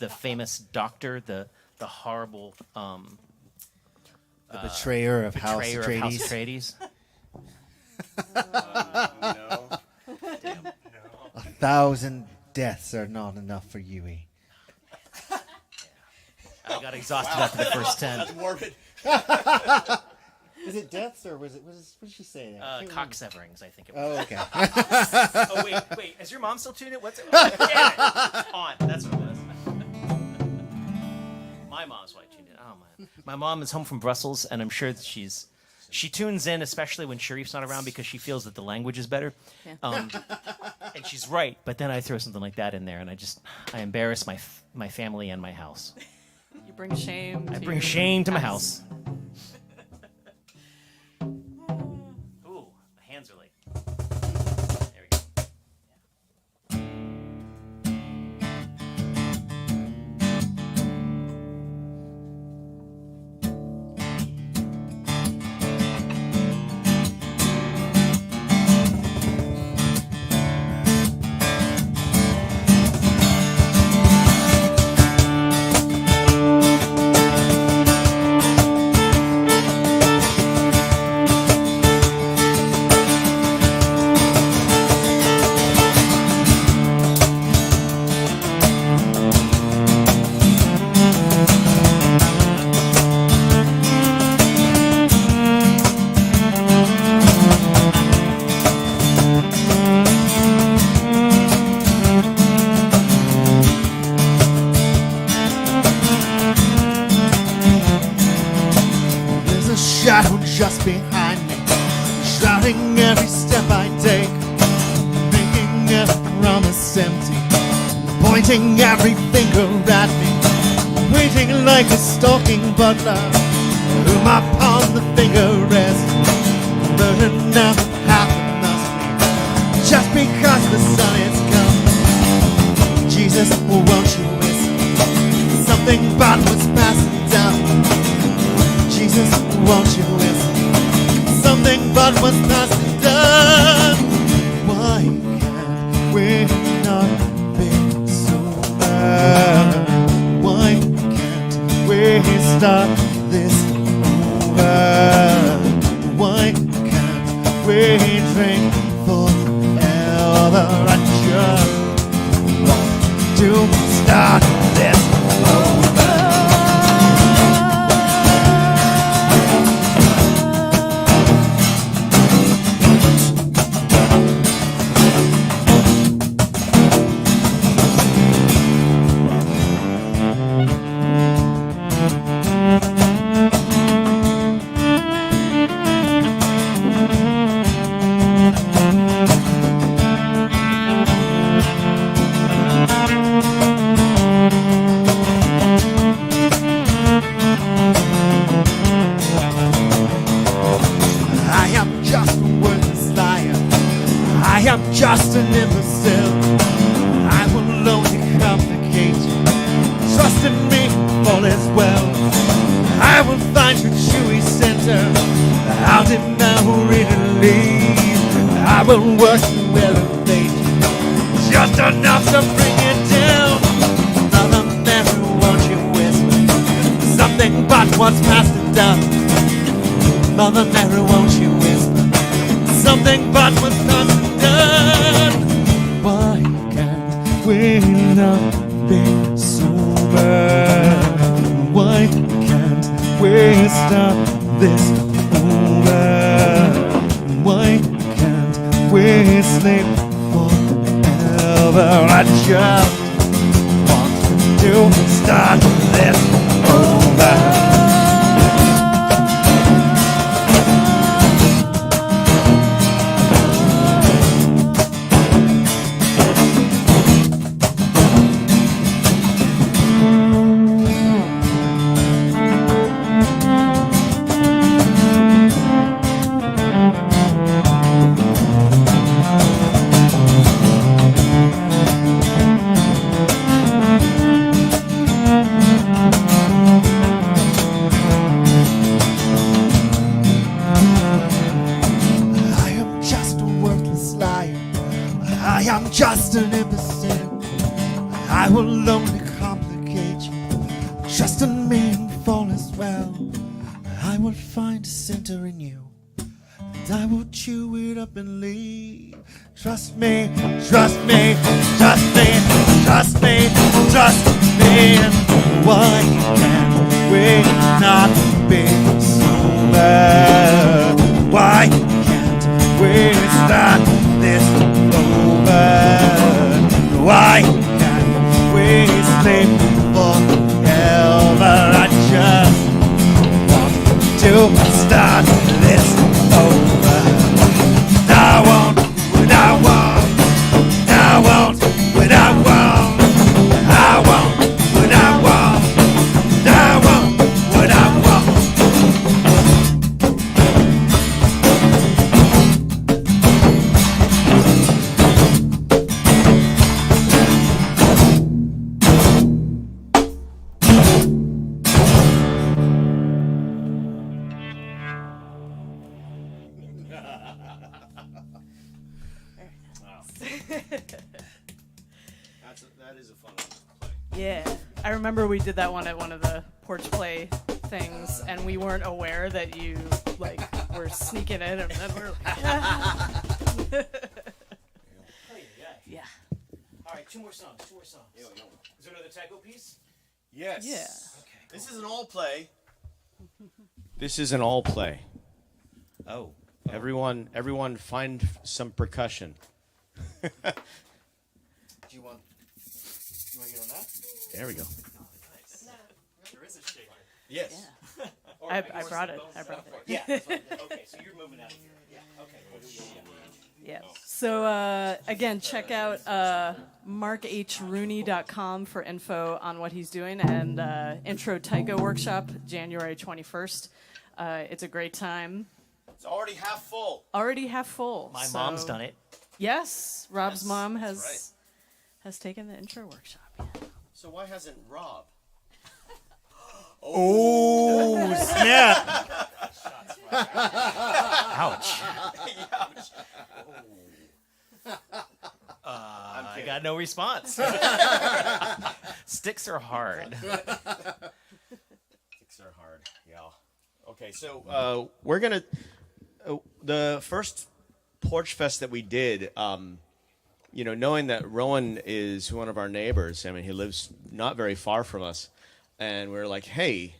famous doctor, the horrible The betrayer of House betrayer of House Atreides. No. 1,000 deaths are not enough for Yui. I got exhausted after the first 10. That's morbid. Is it deaths or was it? What did she say? There? I can't Cock remember. severings, I think it was. Oh, okay. Oh, wait. Is your mom still tuned in? What's it? Damn it. On. That's what it was. My mom's why I tuned in. Oh, man. My mom is home from Brussels, and I'm sure that she tunes in, especially when Sharif's not around, because she feels that the language is better. Yeah. And she's right, but then I throw something like that in there, and I embarrass my family and my house. You bring shame. I to bring your shame to my house. Ooh, the hands are late. There we go. There's a shadow just behind me, shrouding every step I take, making every promise empty, pointing every finger at me, waiting like a stalking butler, whom upon the finger rest, burning out half it must be, just because the sun is come. Jesus, won't you listen? Something bad was passing down. Jesus, won't you listen? Something but was passing down. Why can't we not be sober? Why can't we start this over? Why can't we drink forever? I just want to start this over. enough to bring it down. Mother Mary, won't you whisper something but what's past and done? Mother Mary, won't you whisper something but what's past and done? Why can't we not be sober? Why can't we stop this over? Why can't we sleep forever? I just want to start this over. I am just a worthless liar. I am just an imbecile. I will only complicate you, just in meaningful as well. I will find a center in you, and I will chew it up and leave. Trust me, trust me, trust me, trust me, trust me. And why can't we not be sober? Why can't we start this over? Why can't we sleep forever? I just want to start this over. I won't, I won't, I won't, I won't, I won't, I won't, I won't, I won't. That is a fun one to play. Yeah, I remember we did that one at one of the porch play things, and we weren't aware that you like were sneaking in, and then we're like, yeah. All right, two more songs. Is there another Taiko piece? Yes. Yeah. Okay. This is an all play. This is an all play. Oh. Everyone find some percussion. Do you want to get on that? There we go. There is a shaker. Yes. I brought it. Yeah. Okay, so you're moving out of here. Yeah. Okay. Yeah. So again, check out markHrooney.com for info on what he's doing, and Intro Taiko Workshop, January 21st. It's a great time. It's already half full. Already half full. My mom's done it. Yes, Rob's mom that's has taken the intro workshop. Yeah. So why hasn't Rob? Oh, snap! Ouch. I got no response. Sticks are hard. Sticks are hard. Yeah. Okay, so we're gonna the first Porch Fest that we did. Knowing that Rowan is one of our neighbors. I mean, he lives not very far from us, and we're like, hey,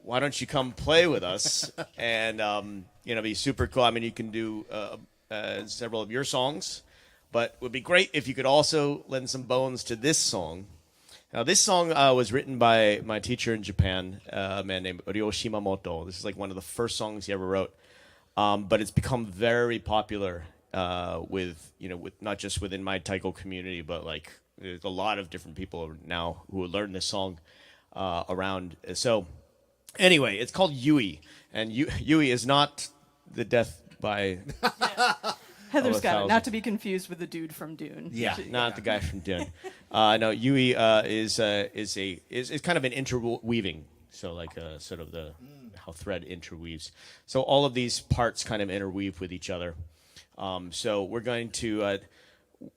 why don't you come play with us and be super cool. I mean, you can do several of your songs, but it would be great if you could also lend some bones to this song. Now, this song was written by my teacher in Japan, a man named Ryo Shimamoto. This is like one of the first songs he ever wrote, but it's become very popular with not just within my Taiko community, but like there's a lot of different people now who learn this song around. So anyway, it's called Yui, and Yui is not the death by. Heather's got it. Not to be confused with the dude from Dune. Yeah, not the guy from Dune. No, Yui is kind of an interweaving. So like sort of how thread interweaves. So all of these parts kind of interweave with each other. So we're going to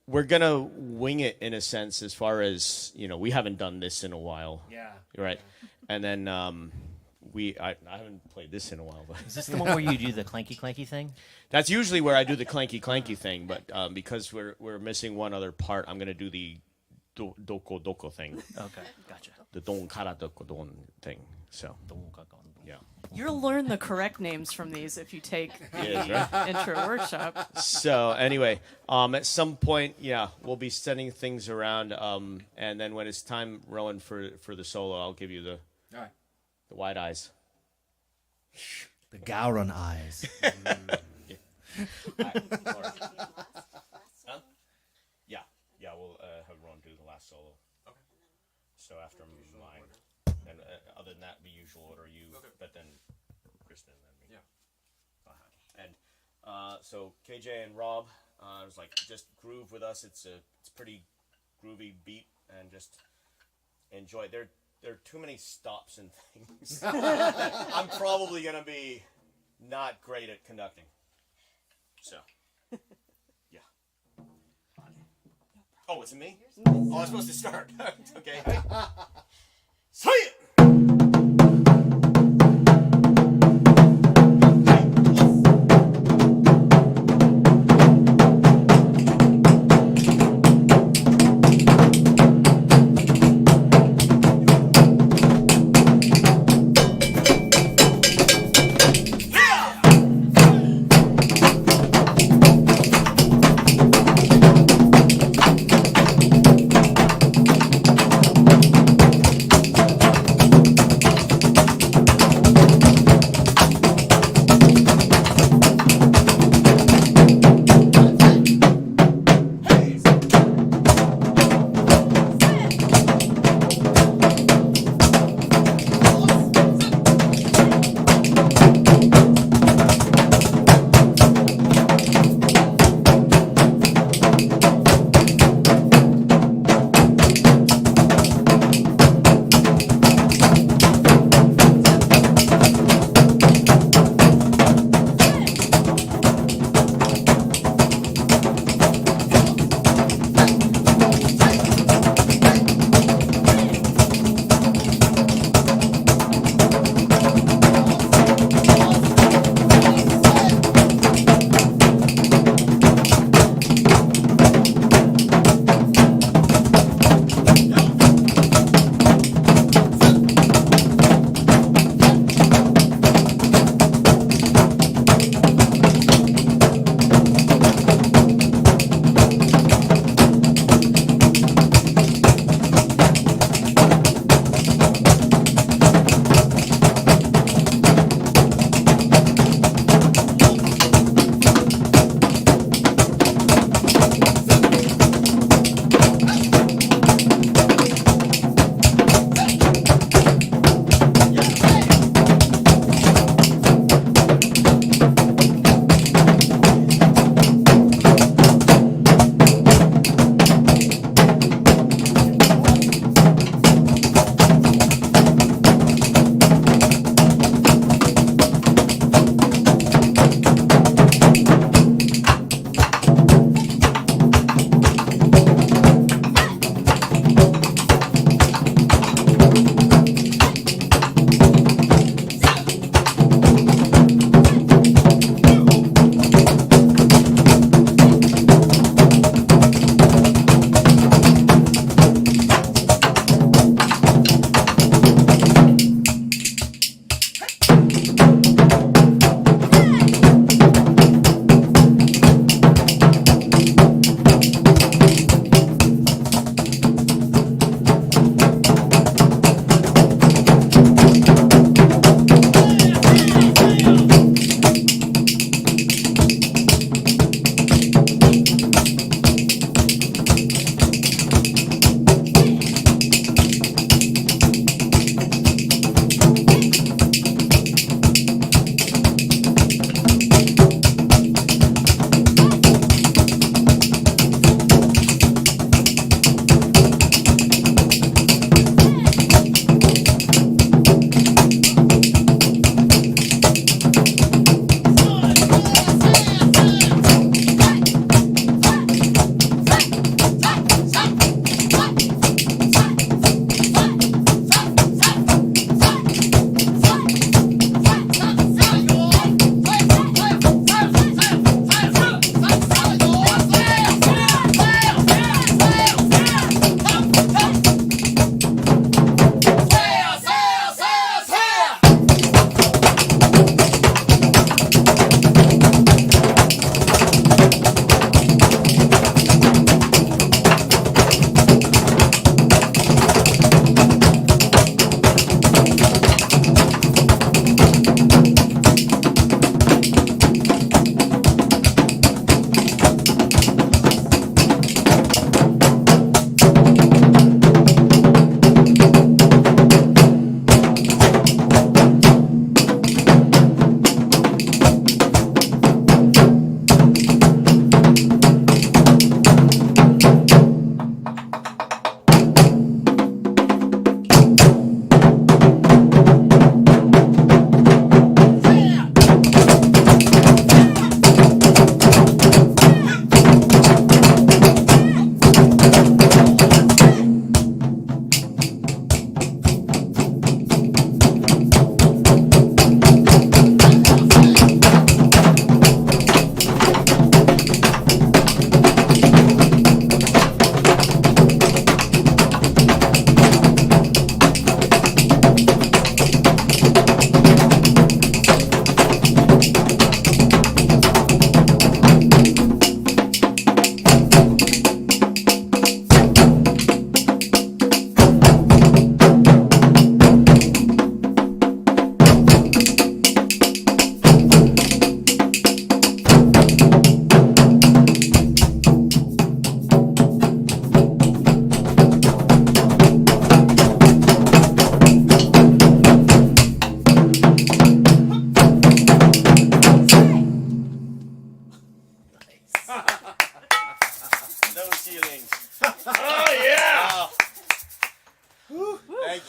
we're gonna wing it in a sense, as far as we haven't done this in a while. Yeah. Right. And then I haven't played this in a while, but Is this the one where you do the clanky clanky thing? that's usually where I do the clanky clanky thing. But because we're missing one other part, I'm gonna do the doko doko thing, Okay, gotcha. the don kara doko don thing. So yeah. You'll learn the correct names from these if you take Yes, the right. intro workshop. So anyway, at some point, we'll be sending things around, and then when it's time, Rowan, for the solo, I'll give you the wide eyes. The Gowron eyes. Yeah, we'll have Rowan do the last solo. Okay. So after mine, and other than that, be usual order, but then Kristen and then me. Yeah. And so KJ and Rob, I was like, just groove with us. It's pretty groovy beat, and just enjoy. There are too many stops and things. I'm probably gonna be not great at conducting. So, yeah. Oh, it's me? Oh, I'm supposed to start. Okay. Say it!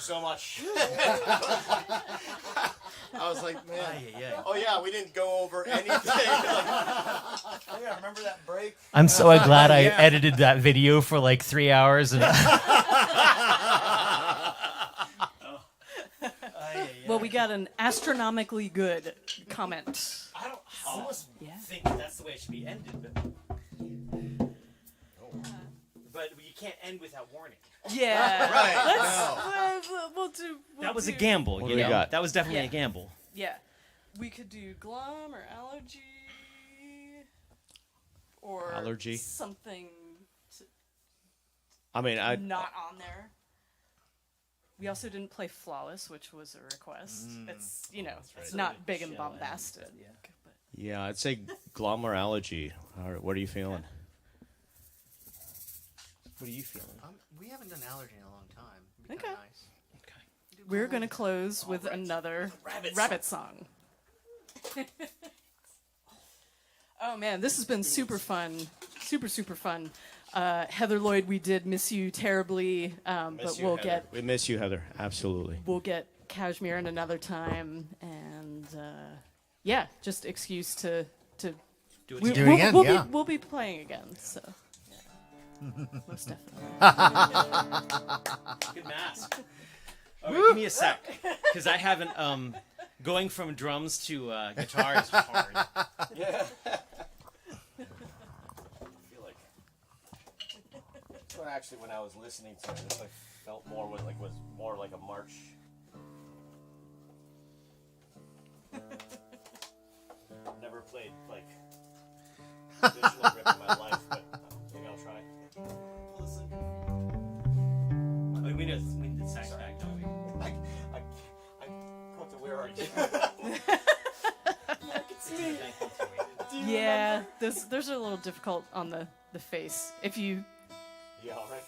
so much. I was like, man. Yeah. Oh yeah, we didn't go over anything. Oh yeah, remember that break? I'm so glad I edited that video for like 3 hours. And Well, we got an astronomically good comment. I almost think that's the way it should be ended, but you can't end without warning. Yeah. Right. We'll do. That was a gamble, What you do we know. got? That was definitely Yeah. a gamble. Yeah. We could do glum or allergy. Or Allergy? something I mean, not on there. We also didn't play Flawless, which was a request. It's, it's not big and bombastic. But yeah, I'd say glum or allergy. What are you feeling? What are you feeling? We haven't done allergy in a long time. It'd be Okay. kinda nice. we're going to close with another rabbit song. Oh, man, this has been super fun. Super, super fun. Heather Lloyd, we did miss you terribly, but We miss you, Heather. Absolutely. we'll get Kashmir in another time, and just excuse to Do it we, Do it we'll, again, we'll yeah. be we'll be playing again. So most definitely. Good mask. All right, give me a sec, because I haven't. Going from drums to guitar is hard. Yeah. I feel like well, actually, when I was listening to it, it like felt more was more like a march. I've never played like traditional grip in my life, but maybe I'll try. Listen. We need the sax back, don't we? I come to where are you? Yeah, those are a little difficult on the face. If you Yeah, all right.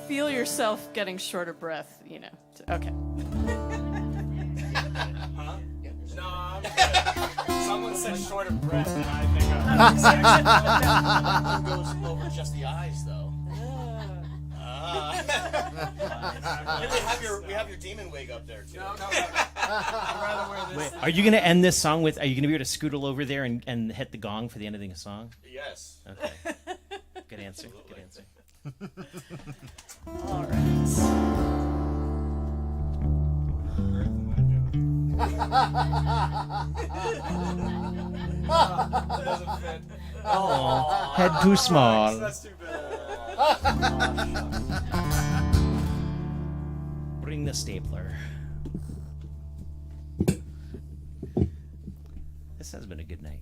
feel yourself getting short of breath, okay. No, I'm good. Someone said short of breath, and I think I'm goes over just the eyes, though. We have your demon wig up there too. No. I'd rather wear this. Are you gonna end this song with? Are you gonna be able to scootle over there and hit the gong for the end of the song? Yes. Okay. Good answer. Good answer. All right. That doesn't fit. Oh, head too small. That's too bad. Bring the stapler. This has been a good night.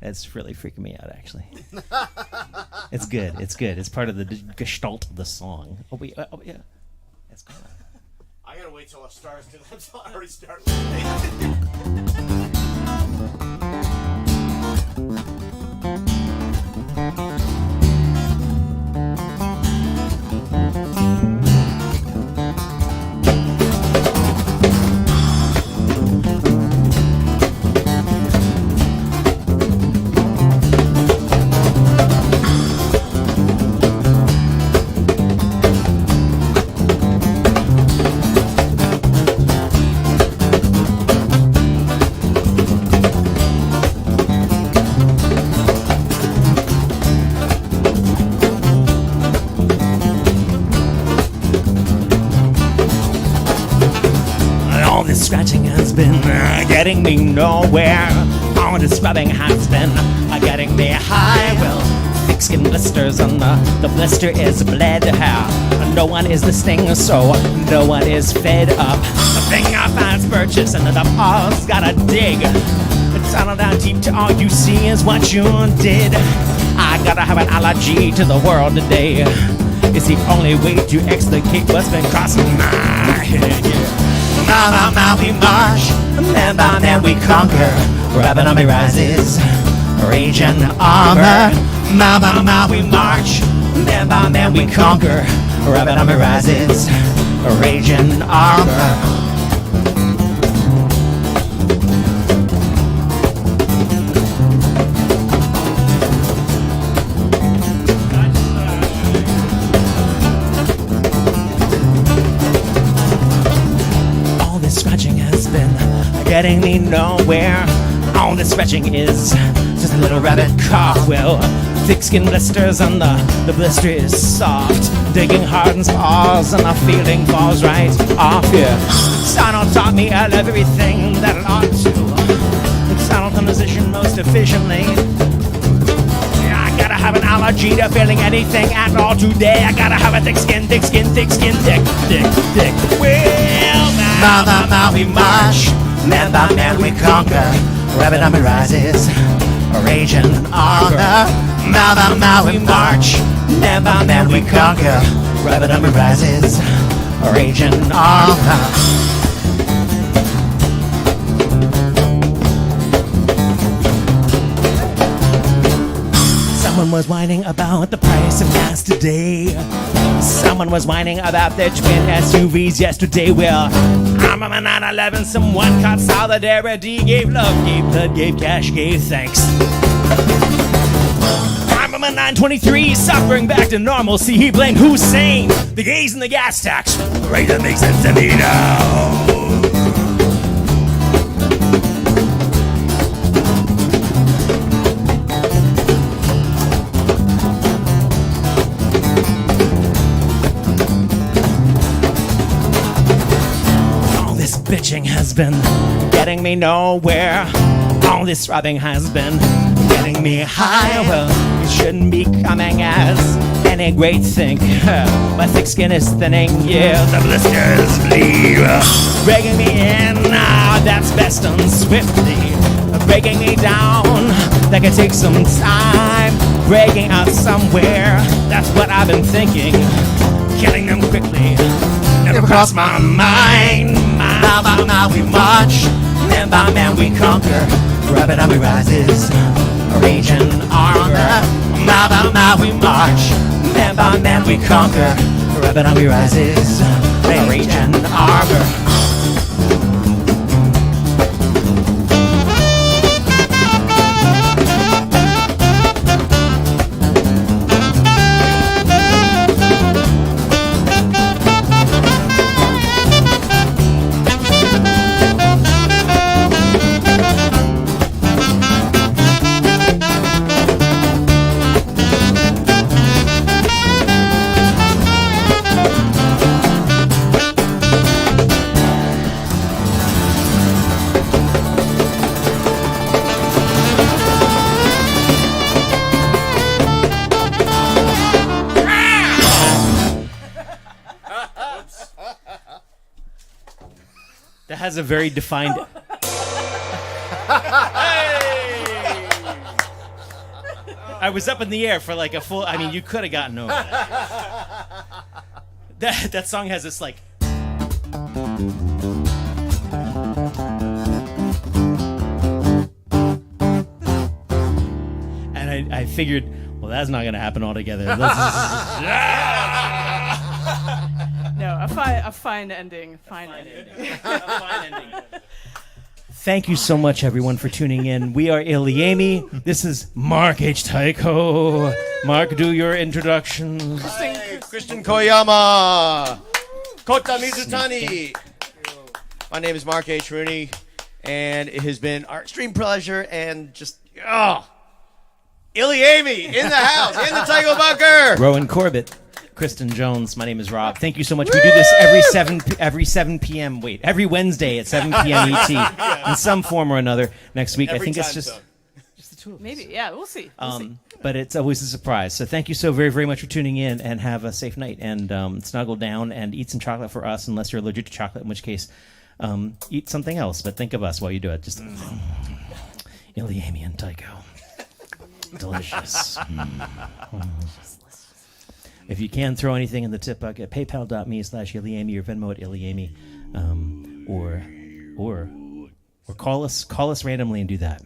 It's really freaking me out, actually. It's good. It's good. It's part of the gestalt of the song. Oh, wait. Oh, yeah. It's gone. I gotta wait till it starts because I'm already starting. All this scratching has been getting me nowhere. All this rubbing has been getting me high. Well, thick skin blisters and the blister is bled. No one is listening, so no one is fed up. The thing I find's purchase and the paws gotta dig. Tunnel down deep to all you see is what you did. I gotta have an allergy to the world today. It's the only way to explicate what's been crossing my head. Mile by mile we march, man by man we conquer. Rabbit rises, rage and armor. Mile by mile we march, man by man we conquer. Rabbit rises, rage and armor. getting me nowhere. All this stretching is just a little rabbit cartwheel. Thick skin blisters and the blister is soft. Digging hardens paws and the feeling falls right off you. Sonal taught me I love everything that it ought to. Sonal composition most efficiently. I gotta have an allergy to feeling anything at all today. I gotta have a thick skin, thick skin, thick skin, thick, thick, thick. Well, now we march. Man by man we conquer. Rabbit army rises, raging honor. Now we march. Man by man we conquer. Rabbit army rises, raging honor. Someone was whining about the price of gas today. Someone was whining about their twin SUVs yesterday. Well, I'm on a 911. Someone caught solidarity, gave love, gave blood, gave cash, gave thanks. I'm on a 923, suffering back to normalcy. He blamed Hussein, the gays and the gas tax. Right, that makes sense to me now. Bitching has been getting me nowhere. All this robbing has been getting me high. Well, it shouldn't be coming as any great thing. My thick skin is thinning, yeah, the blisters leave. Breaking me in, that's best done swiftly. Breaking me down, that could take some time. Breaking out somewhere, that's what I've been thinking. Killing them quickly never crossed my mind. Mile by mile we march, man by man we conquer. Rabbit army rises, raging armor. Mile by mile we march, man by man we conquer. Rabbit army rises, raging armor. That has a very defined. I was up in the air for like a full. I mean, you could have gotten over that. That song has this like. And I figured, well, that's not going to happen altogether. No, a fine ending. Fine ending. Thank you so much, everyone, for tuning in. We are ilyAIMY. This is Mark H Taiko. Mark, do your introduction. Hi, Christian Koyama. Kota Mizutani. My name is Mark H. Rooney, and it has been our extreme pleasure and just, ilyAIMY in the house, in the Taiko Bunker. Rowan Corbett. Kristen Jones. My name is Rob. Thank you so much. We do this every 7 p.m. Wait, every Wednesday at 7 p.m. ET in some form or another next week. I think it's just the two of us. Maybe, yeah, we'll see. But it's always a surprise. So thank you so very, very much for tuning in, and have a safe night, and snuggle down and eat some chocolate for us, unless you're allergic to chocolate, in which case eat something else. But think of us while you do it. Just ilyAIMY and Taiko. Delicious. If you can throw anything in the tip bucket, paypal.me/ilyAIMY or Venmo at ilyAIMY, or call us randomly and do that.